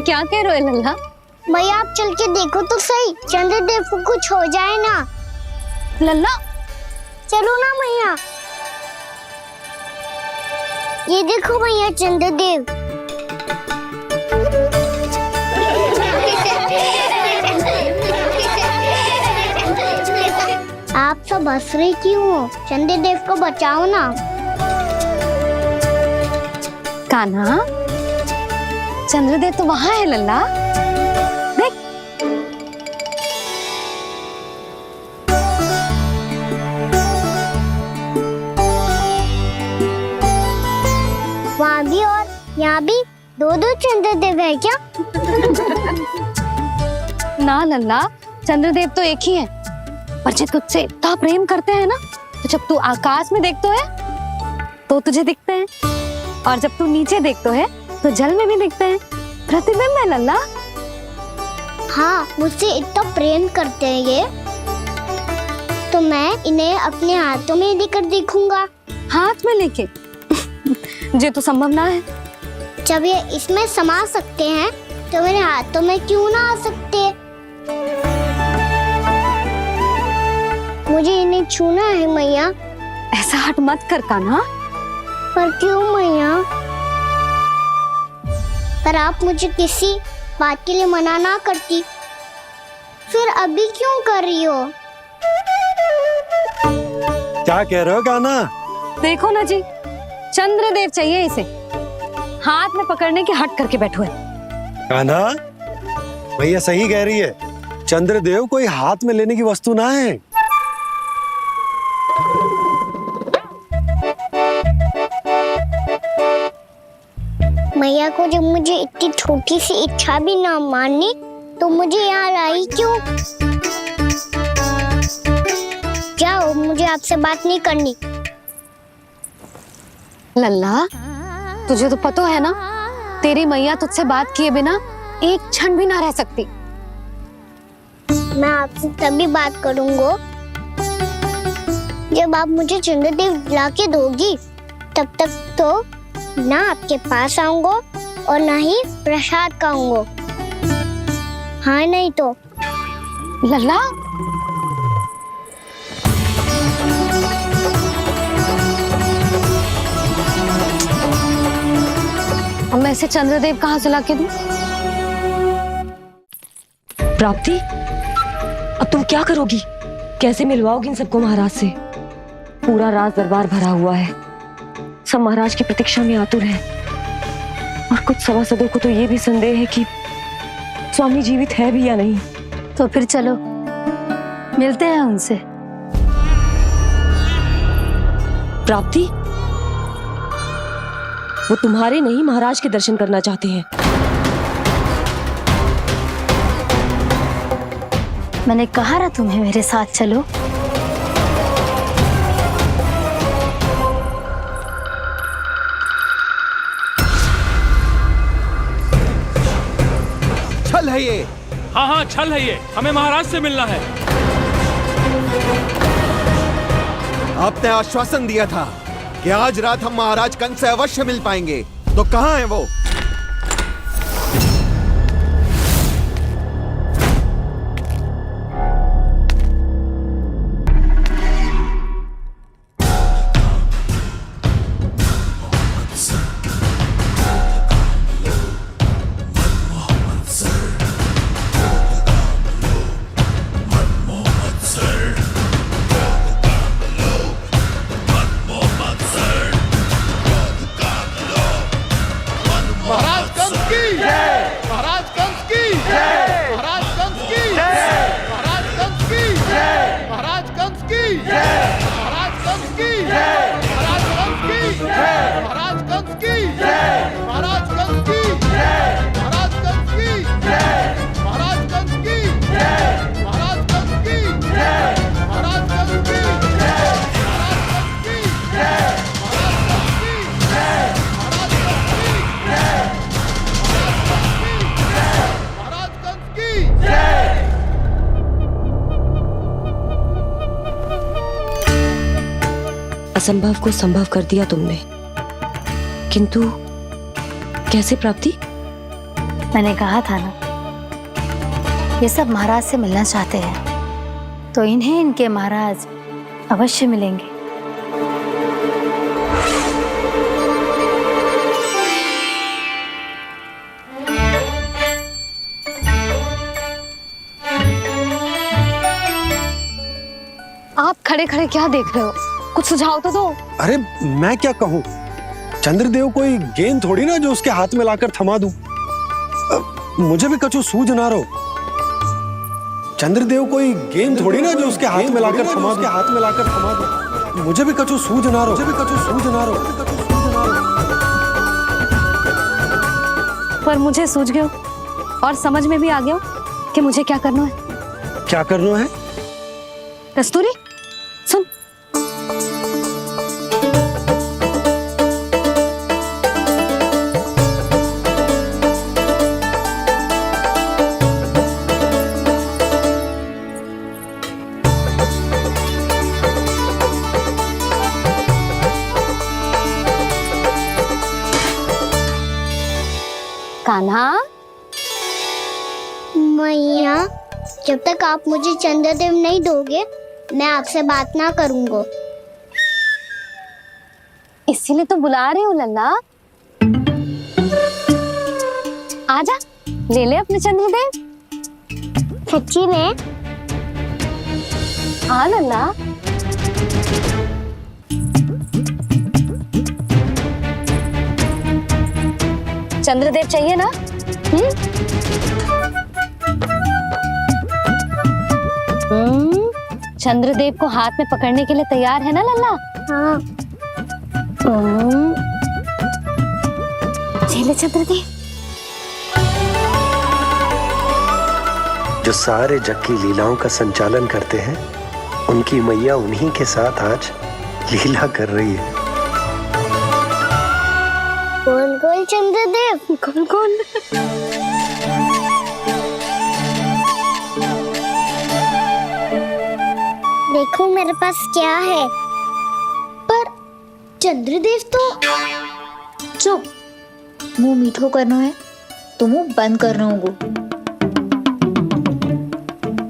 क्या कह रहे हो लल्ला? भैया आप चल के देखो तो सही, चंद्रदेव को कुछ हो जाए ना। लल्ला चलो ना भैया। ये देखो भैया चंद्रदेव। आप सब हंस रहे क्यों हो? चंद्रदेव को बचाओ ना। कान्हा, चंद्रदेव तो वहां है लल्ला, देख। वहाँ भी और यहाँ भी दो चंद्रदेव है क्या? ना लल्ला, चंद्रदेव तो एक ही है। पर जब तुझसे इतना प्रेम करते हैं ना, तो जब तू आकाश में देखते है तो तुझे दिखते हैं, और जब तू नीचे देखते है तो जल में भी दिखते हैं। प्रतिबिंब है लल्ला। हाँ, मुझसे इतना प्रेम करते हैं ये, तो मैं इन्हें अपने हाथों में लेकर देखूंगा। हाथ में लेके? ये तो संभव ना है। जब ये इसमें समा सकते हैं तो मेरे हाथों में क्यों ना आ सकते? मुझे इन्हें छूना है मैया। ऐसा हट मत कर कान्हा। पर क्यों मैया? पर आप मुझे किसी बात के लिए मना ना करती, फिर अभी क्यों कर रही हो? क्या कह रहे हो कान्हा? देखो ना जी, चंद्रदेव चाहिए इसे, हाथ में पकड़ने के हट करके बैठो है। कान्हा, भैया सही कह रही है, चंद्रदेव कोई हाथ में लेने की वस्तु ना है। मैया को जब मुझे इतनी छोटी सी इच्छा भी ना माननी, तो मुझे यहाँ लाई क्यों? जाओ, मुझे आपसे बात नहीं करनी। लल्ला, तुझे तो पता है ना, तेरी मैया तुझसे बात किए बिना एक क्षण भी ना रह सकती। मैं आपसे तभी बात करूंगा जब आप मुझे चंद्रदेव ला के दोगी। तब तक तो ना आपके पास आऊंगा और ना ही प्रसाद खाऊंगा। हाँ नहीं तो। लल्ला, अब मैं इसे चंद्रदेव कहाँ से लाके दूं? प्राप्ति, अब तुम क्या करोगी? कैसे मिलवाओगी इन सबको महाराज से? पूरा राज दरबार भरा हुआ है, सब महाराज की प्रतीक्षा में आतुर हैं। और कुछ सभासदों को तो ये भी संदेह है कि स्वामी जीवित है भी या नहीं। तो फिर चलो मिलते हैं उनसे। प्राप्ति, वो तुम्हारे नहीं महाराज के दर्शन करना चाहते हैं। मैंने कहा ना तुम्हें मेरे साथ चलो। छल है ये। हाँ हाँ छल है ये, हमें महाराज से मिलना है। आपने आश्वासन दिया था कि आज रात हम महाराज कंस से अवश्य मिल पाएंगे, तो कहाँ है वो? महाराज कंस की जय, महाराज कंस की जय, महाराज कंस की जय, महाराज कंस की जय, महाराज कंस की जय, महाराज कंस की जय, महाराज कंस की जय, महाराज कंस की जय, महाराज कंस की जय, महाराज कंस की जय, महाराज कंस की जय, महाराज कंस की जय, महाराज कंस की जय, महाराज कंस की जय, असंभव को संभव कर दिया तुमने, किंतु कैसे प्राप्ति? मैंने कहा था ना, ये सब महाराज से मिलना चाहते हैं, तो इन्हें इनके महाराज अवश्य मिलेंगे। आप खड़े खड़े क्या देख रहे हो? कुछ सुझाव तो दो। अरे मैं क्या कहूँ, चंद्रदेव कोई गेंद थोड़ी ना जो उसके हाथ में लाकर थमा दूं। मुझे भी कछु सूझ ना रहो। चंद्रदेव कोई गेंद थोड़ी ना जो उसके हाथ में लाकर थमा दूं। मुझे भी कछु सूझ ना रहो। पर मुझे सूझ गयो और समझ में भी आ गया कि मुझे क्या करना है। क्या करना है? कस्तूरी सुन, कान्हा। मैया, जब तक आप मुझे चंद्रदेव नहीं दोगे मैं आपसे बात ना करूंगा। इसीलिए तो बुला रही हूँ लल्ला। आजा, ले ले अपने चंद्रदेव। सच्ची में? हाँ लल्ला। चंद्रदेव चाहिए ना? चंद्रदेव को हाथ में पकड़ने के लिए तैयार है ना लल्ला? हाँ। ले चंद्रदेव। जो सारे जग की लीलाओं का संचालन करते हैं, उनकी मैया उन्हीं के साथ आज लीला कर रही है। कौन कौन? देखो मेरे पास क्या है। पर चंद्रदेव तो चुप, मुंह मीठो करना है तो मुंह बंद करना होगा।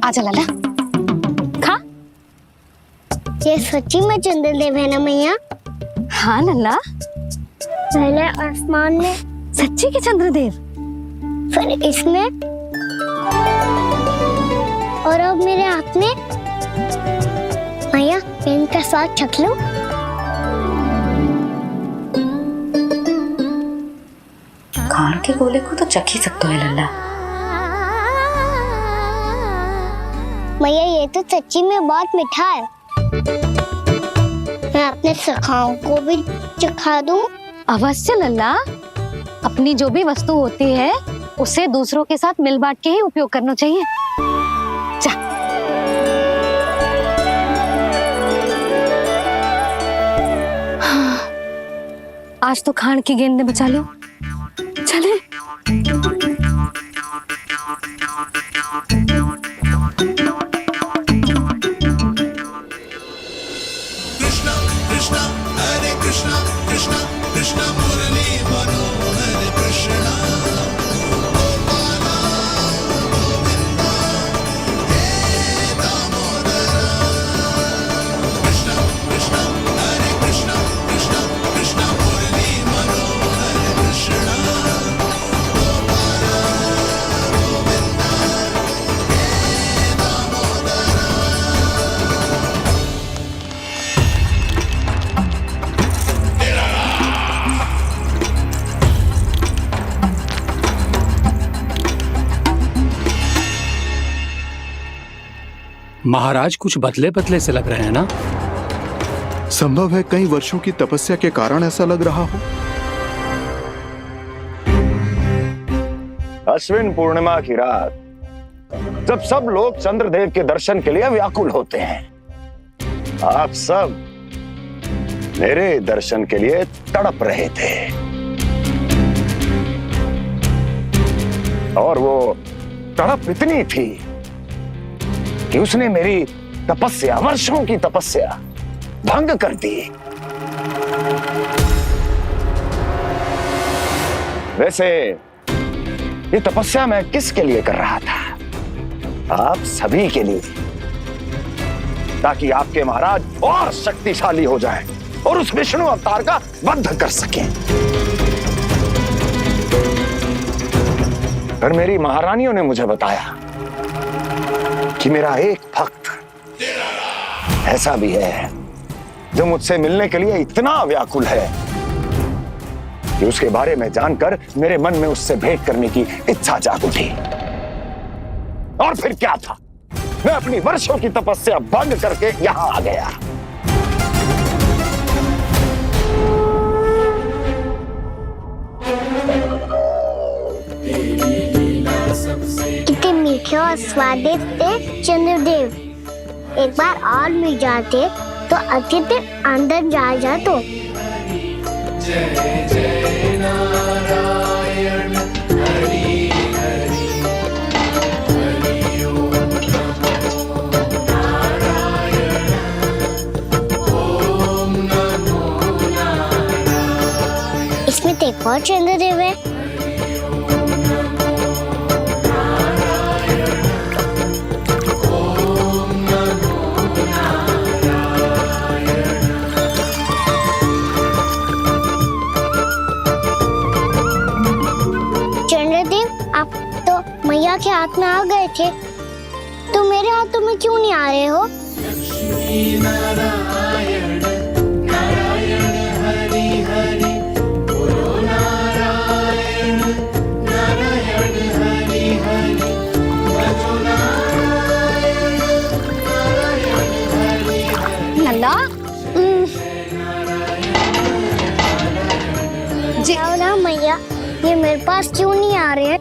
आजा लाला, खा। ये सच्ची में चंद्रदेव है ना मैया? हाँ लल्ला, पहले आसमान में सच्ची के चंद्रदेव, फिर इसमें, और अब मेरे हाथ में। मैया इनका स्वाद चख लो। खान के गोले को तो चख ही सकते है लल्ला। मैया ये तो सच्ची में बहुत मीठा है। मैं अपने सखाओं को भी चखा दूं? अवश्य लल्ला, अपनी जो भी वस्तु होती है उसे दूसरों के साथ मिल बांट के ही उपयोग करना चाहिए। जा। आज तो खान की गेंद ने बचा लो। चले। कृष्णा कृष्णा हरे कृष्णा कृष्णा कृष्णा मुरली मनोहर कृष्णा गोपाला गोविंदा हे दामोदरा कृष्णा कृष्णा हरे कृष्णा कृष्णा कृष्णा मुरली मनोहर कृष्णा गोपाला गोविंदा हे दामोदरा। महाराज कुछ बदले बदले से लग रहे हैं ना? संभव है कई वर्षों की तपस्या के कारण ऐसा लग रहा हो। अश्विन पूर्णिमा की रात जब सब लोग चंद्रदेव के दर्शन के लिए व्याकुल होते हैं, आप सब मेरे दर्शन के लिए तड़प रहे थे। और वो तड़प इतनी थी कि उसने मेरी तपस्या, वर्षों की तपस्या भंग कर दी। वैसे ये तपस्या मैं किसके लिए कर रहा था? आप सभी के लिए, ताकि आपके महाराज और शक्तिशाली हो जाएं और उस विष्णु अवतार का वध कर सकें। पर मेरी महारानियों ने मुझे बताया कि मेरा एक भक्त ऐसा भी है जो मुझसे मिलने के लिए इतना व्याकुल है कि उसके बारे में जानकर मेरे मन में उससे भेंट करने की इच्छा जाग उठी। और फिर क्या था, मैं अपनी वर्षों की तपस्या भंग करके यहां आ गया। कितने मीठे और स्वादिष्ट थे चंद्रदेव। एक बार और मिल जाते तो अतिथि अंदर जा तो। जय जय नारायण हरि हरि हरि ओम नमो नारायण ओम नमो नारायण। इसमें तो एक और चंद्रदेव है। मैया के हाथ में आ गए थे तो मेरे हाथों में क्यों नहीं आ रहे हो? नारायण नारायण हरि हरि बोलो नारायण नारायण हरि हरि भजो नारायण नारायण हरि हरि। लल्ला जी ना मैया, ये मेरे पास क्यों नहीं आ रहे हैं?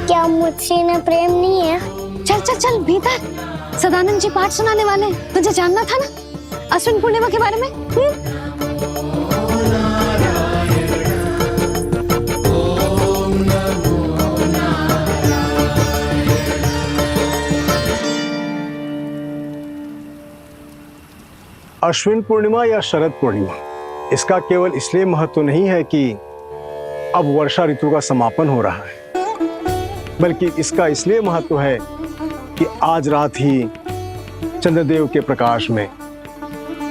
क्या मुझसे इन्हें प्रेम नहीं है? चल चल चल भीतर, सदानंद जी पाठ सुनाने वाले हैं। तुझे जानना था ना अश्विन पूर्णिमा के बारे में? अश्विन पूर्णिमा या शरद पूर्णिमा, इसका केवल इसलिए महत्व नहीं है कि अब वर्षा ऋतु का समापन हो रहा है, बल्कि इसका इसलिए महत्व है कि आज रात ही चंद्रदेव के प्रकाश में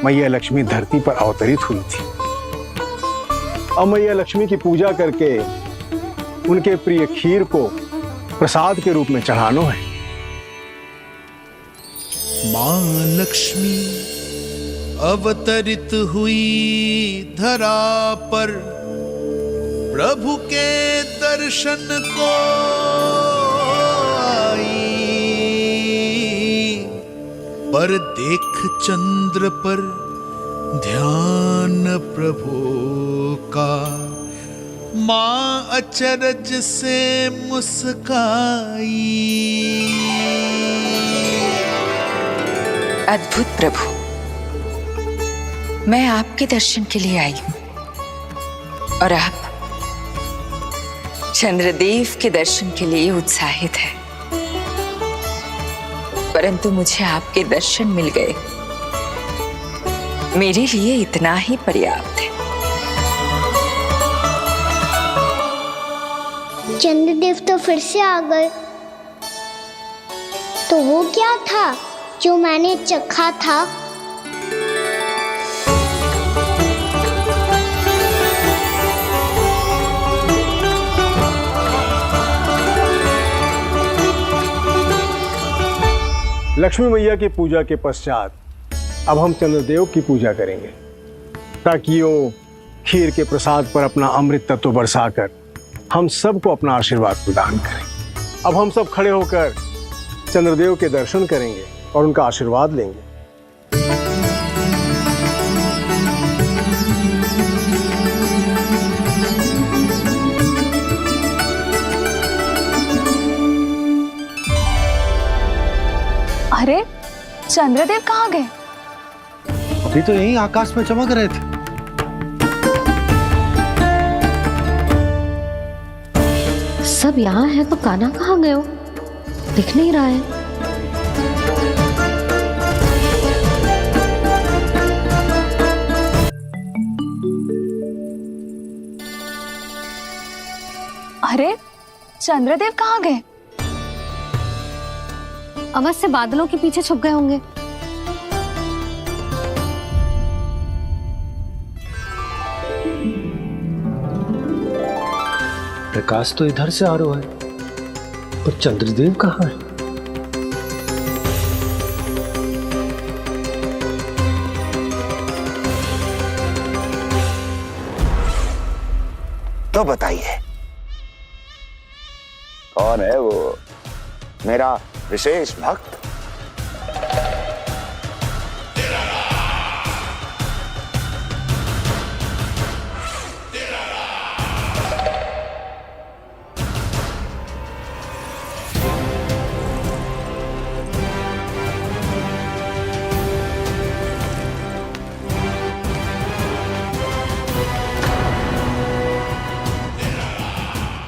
मैया लक्ष्मी धरती पर अवतरित हुई थी। अब मैया लक्ष्मी की पूजा करके उनके प्रिय खीर को प्रसाद के रूप में चढ़ाना है। मां लक्ष्मी अवतरित हुई धरा पर, प्रभु के दर्शन को आई, पर देख चंद्र पर ध्यान प्रभु का, मां अचरज से मुस्काई। अद्भुत प्रभु, मैं आपके दर्शन के लिए आई हूं और आप चंद्रदेव के दर्शन के लिए उत्साहित है, परंतु मुझे आपके दर्शन मिल गए, मेरे लिए इतना ही पर्याप्त है। चंद्रदेव तो फिर से आ गए। तो वो क्या था जो मैंने चखा था? लक्ष्मी मैया की पूजा के पश्चात अब हम चंद्रदेव की पूजा करेंगे, ताकि वो खीर के प्रसाद पर अपना अमृत तत्व बरसाकर हम सबको अपना आशीर्वाद प्रदान करें। अब हम सब खड़े होकर चंद्रदेव के दर्शन करेंगे और उनका आशीर्वाद लेंगे। अरे चंद्रदेव कहाँ गए? अभी तो यही आकाश में चमक रहे थे। सब यहाँ है तो कान्हा कहाँ गए हो? दिख नहीं रहा है। अरे चंद्रदेव कहाँ गए? अवश्य बादलों के पीछे छुप गए होंगे। प्रकाश तो इधर से आ रहा है, पर चंद्रदेव कहाँ है? तो बताइए कौन है वो मेरा विशेष भक्त?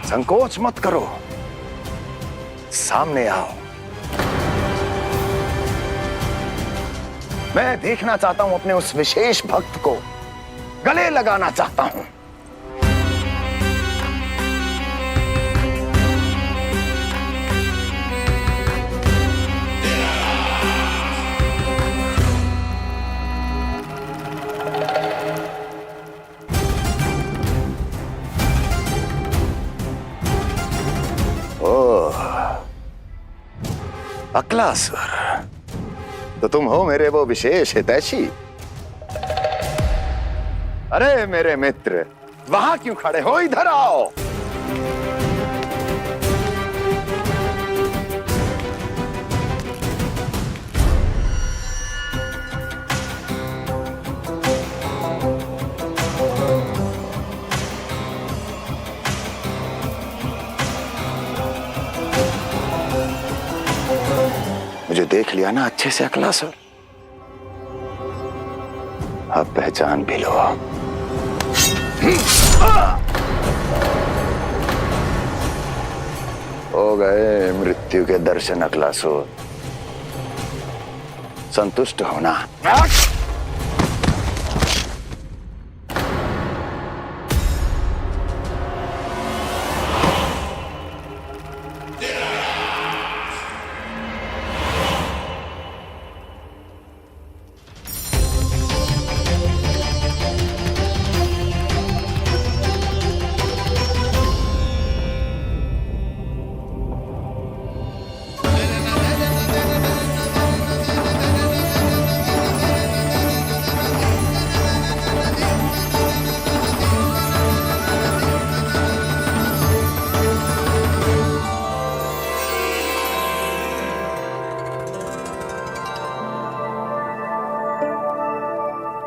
संकोच मत करो, सामने आओ। मैं देखना चाहता हूं अपने उस विशेष भक्त को, गले लगाना चाहता हूं। ओह, अक्लासुर, तो तुम हो मेरे वो विशेष हितैषी। अरे मेरे मित्र, वहां क्यों खड़े हो? इधर आओ। मुझे देख लिया ना अच्छे से अक्लासुर? अब पहचान भी लो। हो गए मृत्यु के दर्शन अक्लासुर, संतुष्ट होना।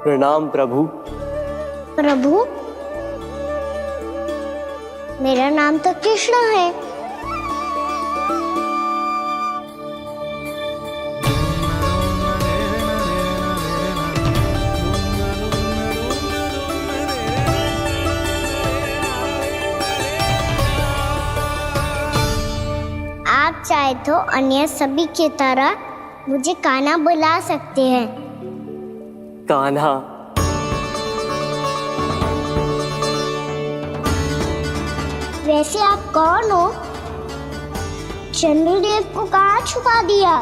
प्रणाम प्रभु। प्रभु, मेरा नाम तो कृष्ण है। आप चाहे तो अन्य सभी की तरह मुझे कान्हा बुला सकते हैं। कान्हा? वैसे आप कौन हो? चंद्रदेव को कहाँ छुपा दिया?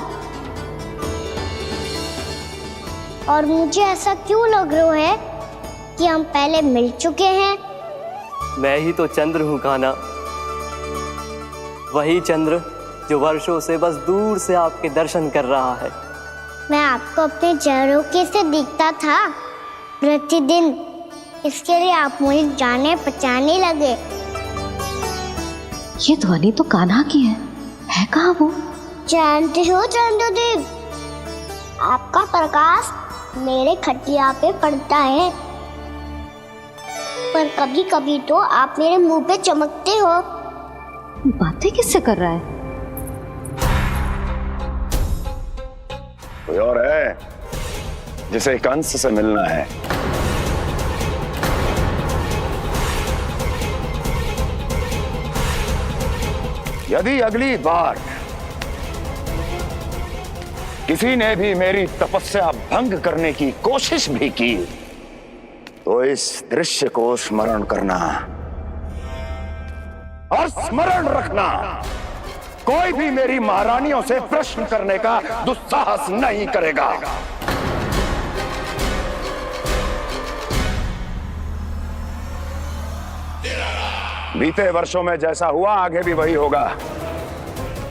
और मुझे ऐसा क्यों लग रहा है कि हम पहले मिल चुके हैं? मैं ही तो चंद्र हूँ कान्हा, वही चंद्र जो वर्षों से बस दूर से आपके दर्शन कर रहा है। मैं आपको अपने झरोखे से दिखता था प्रतिदिन, इसके लिए आप मुझे जाने पहचाने लगे। ये ध्वनि तो कान्हा की है कहाँ वो? जानते हो चंद्रदेव, आपका प्रकाश मेरे खटिया पे पड़ता है, पर कभी कभी तो आप मेरे मुंह पे चमकते हो। बातें किससे कर रहा है? कोई और है जिसे कंस से मिलना है? यदि अगली बार किसी ने भी मेरी तपस्या भंग करने की कोशिश भी की तो इस दृश्य को स्मरण करना और स्मरण रखना, कोई भी मेरी महारानियों से प्रश्न करने का दुस्साहस नहीं करेगा। बीते वर्षों में जैसा हुआ आगे भी वही होगा।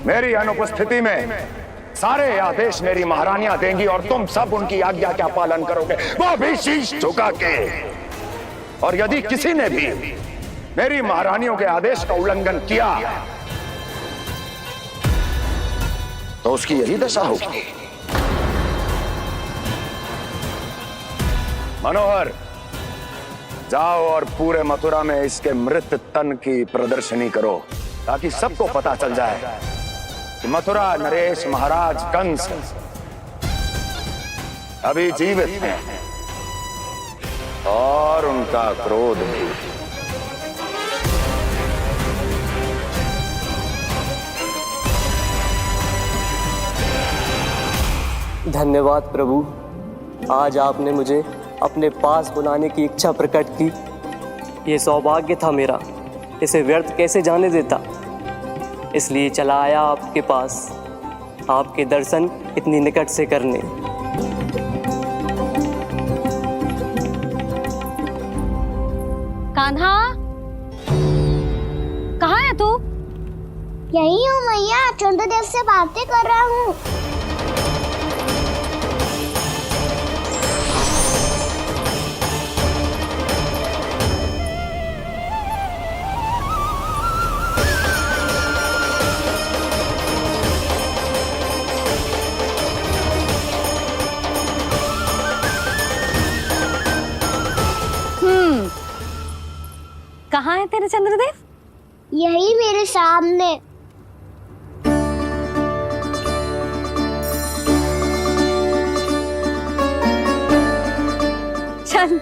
मेरी अनुपस्थिति में सारे आदेश मेरी महारानियां देंगी और तुम सब उनकी आज्ञा का पालन करोगे, वो भी शीश झुका के। और यदि किसी ने भी मेरी महारानियों के आदेश का उल्लंघन किया तो उसकी यही दशा होगी। मनोहर, जाओ और पूरे मथुरा में इसके मृत तन की प्रदर्शनी करो, ताकि सबको पता चल जाए कि मथुरा नरेश महाराज कंस अभी जीवित हैं और उनका क्रोध भी। धन्यवाद प्रभु, आज आपने मुझे अपने पास बुलाने की इच्छा प्रकट की। ये सौभाग्य था मेरा, इसे व्यर्थ कैसे जाने देता। इसलिए चला आया आपके पास, आपके दर्शन इतनी निकट से करने। कान्हा, कहाँ है तू? यही हूँ मैया, चंद्रदेव से बातें कर रहा हूँ। कहाँ है तेरे चंद्रदेव? यही मेरे सामने। चल।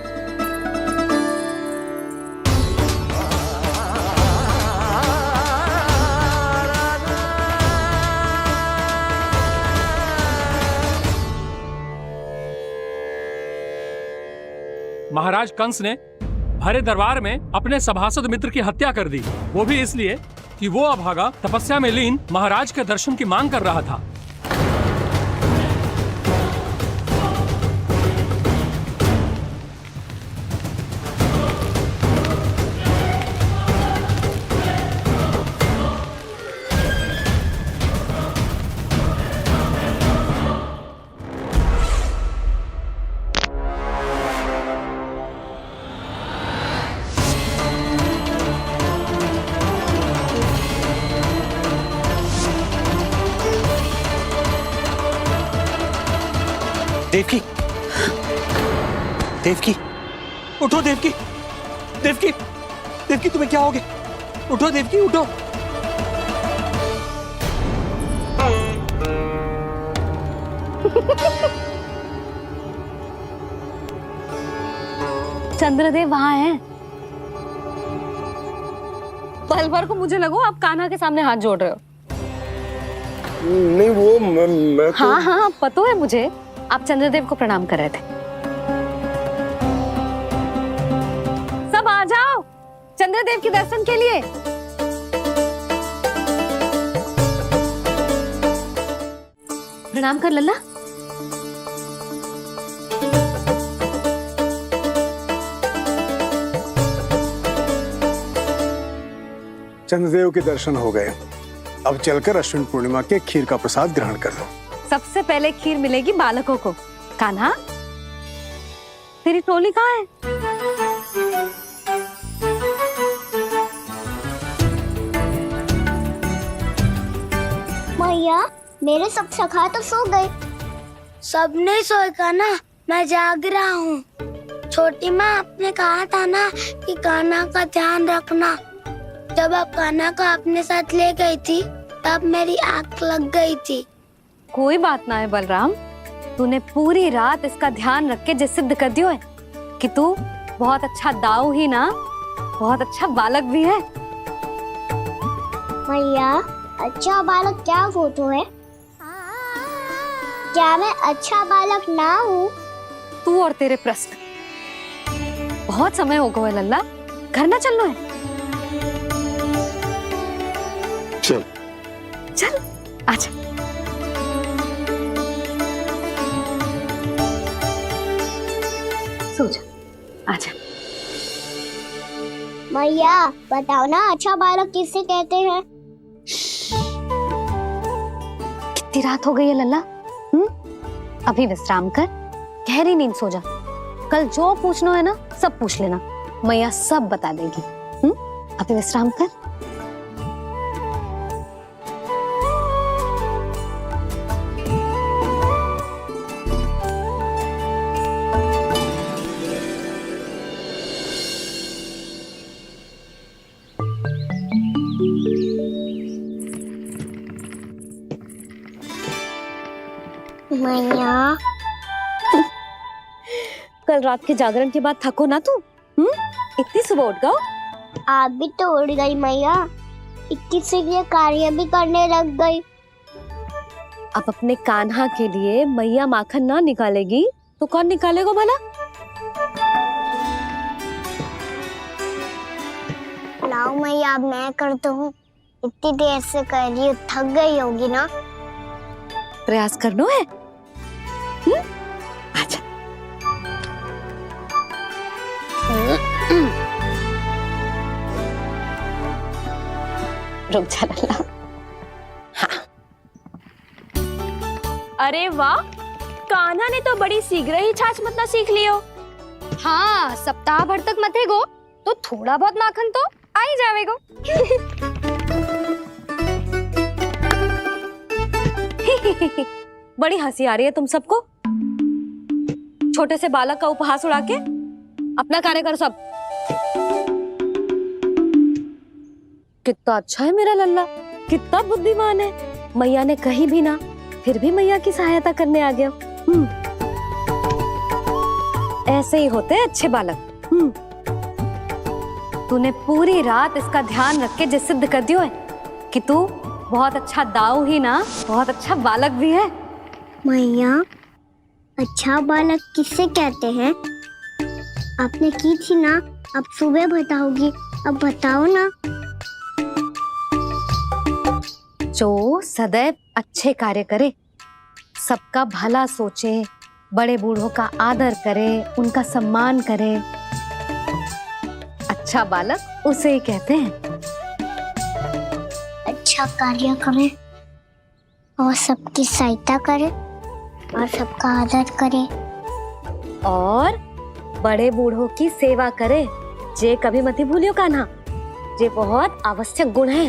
महाराज कंस ने भरे दरबार में अपने सभासद मित्र की हत्या कर दी, वो भी इसलिए कि वो अभागा तपस्या में लीन महाराज के दर्शन की मांग कर रहा था। देवकी, देवकी, उठो देवकी, देवकी, देवकी तुम्हें क्या हो गया? उठो देवकी, उठो। चंद्रदेव वहां हैं। पल भर को मुझे लगो आप कान्हा के सामने हाथ जोड़ रहे हो। नहीं वो मैं तो... हाँ हाँ पता है मुझे, आप चंद्रदेव को प्रणाम कर रहे थे। सब आ जाओ चंद्रदेव के दर्शन के लिए। प्रणाम कर लल्ला। चंद्रदेव के दर्शन हो गए, अब चलकर अश्विन पूर्णिमा के खीर का प्रसाद ग्रहण कर लो। सबसे पहले खीर मिलेगी बालकों को। कान्हा, तेरी टोली कहाँ है? मैया, मेरे सब सखा तो सो गए। सब नहीं सोए कान्हा, मैं जाग रहा हूँ। छोटी माँ आपने कहा था ना कि कान्हा का ध्यान रखना। जब आप कान्हा को अपने साथ ले गई थी तब मेरी आंख लग गई थी। कोई बात ना है बलराम, तूने पूरी रात इसका ध्यान रख के जे सिद्ध कर दियो है कि तू बहुत अच्छा दाऊ ही ना, बहुत अच्छा बालक भी है। मैया, अच्छा बालक क्या फोटो है? क्या मैं अच्छा बालक ना हूँ? तू और तेरे प्रश्न। बहुत समय हो गया लल्ला, घर ना चलना है? चल चल आजा। सो जा, आजा। मैया बताओ ना, अच्छा बालक किससे कहते हैं? कितनी रात हो गई है लल्ला? अभी विश्राम कर, गहरी नींद सो जा। कल जो पूछना है ना सब पूछ लेना, मैया सब बता देगी। अभी विश्राम कर। मैया, कल रात के जागरण के बाद थको ना तू? इतनी सुबह उठ गओ? आप भी तो उड़ गई मैया, इक्कीस के कार्य भी करने लग गई। अब अपने कान्हा के लिए मैया माखन ना निकालेगी तो कौन निकालेगा भला? लाओ मैया, अब मैं करता हूँ। इतनी देर से कर रही हूँ, थक गई होगी ना? प्रयास करना है। आजा। रुक जा लल्ला। हाँ। अरे वाह, कान्हा ने तो बड़ी शीघ्र ही छाछ मतना सीख लियो। हाँ, सप्ताह भर तक मतेगो तो थोड़ा बहुत माखन तो आ ही जावेगो। बड़ी हंसी आ रही है तुम सबको। छोटे से बालक का उपहास उड़ा के अपना कार्य करो सब। कितना अच्छा है मेरा लल्ला, कितना बुद्धिमान है। मैया ने कही भी ना, फिर भी मैया की सहायता करने आ गया। ऐसे ही होते हैं अच्छे बालक। तूने पूरी रात इसका ध्यान रख के जे सिद्ध कर दियो है कि तू बहुत अच्छा दाऊ ही ना, बहुत अच्छा बालक भी है। मैया, अच्छा बालक किससे कहते हैं? आपने की थी ना, अब सुबह बताओगी। अब बताओ ना। जो सदैव अच्छे कार्य करे, सबका भला सोचे, बड़े बूढ़ों का आदर करे, उनका सम्मान करे, अच्छा बालक उसे ही कहते हैं। अच्छा कार्य करे और सबकी सहायता करे और सबका आदर करे और बड़े बूढ़ों की सेवा करे। जे कभी मत भूलियो कान्हा, जे बहुत आवश्यक गुण है।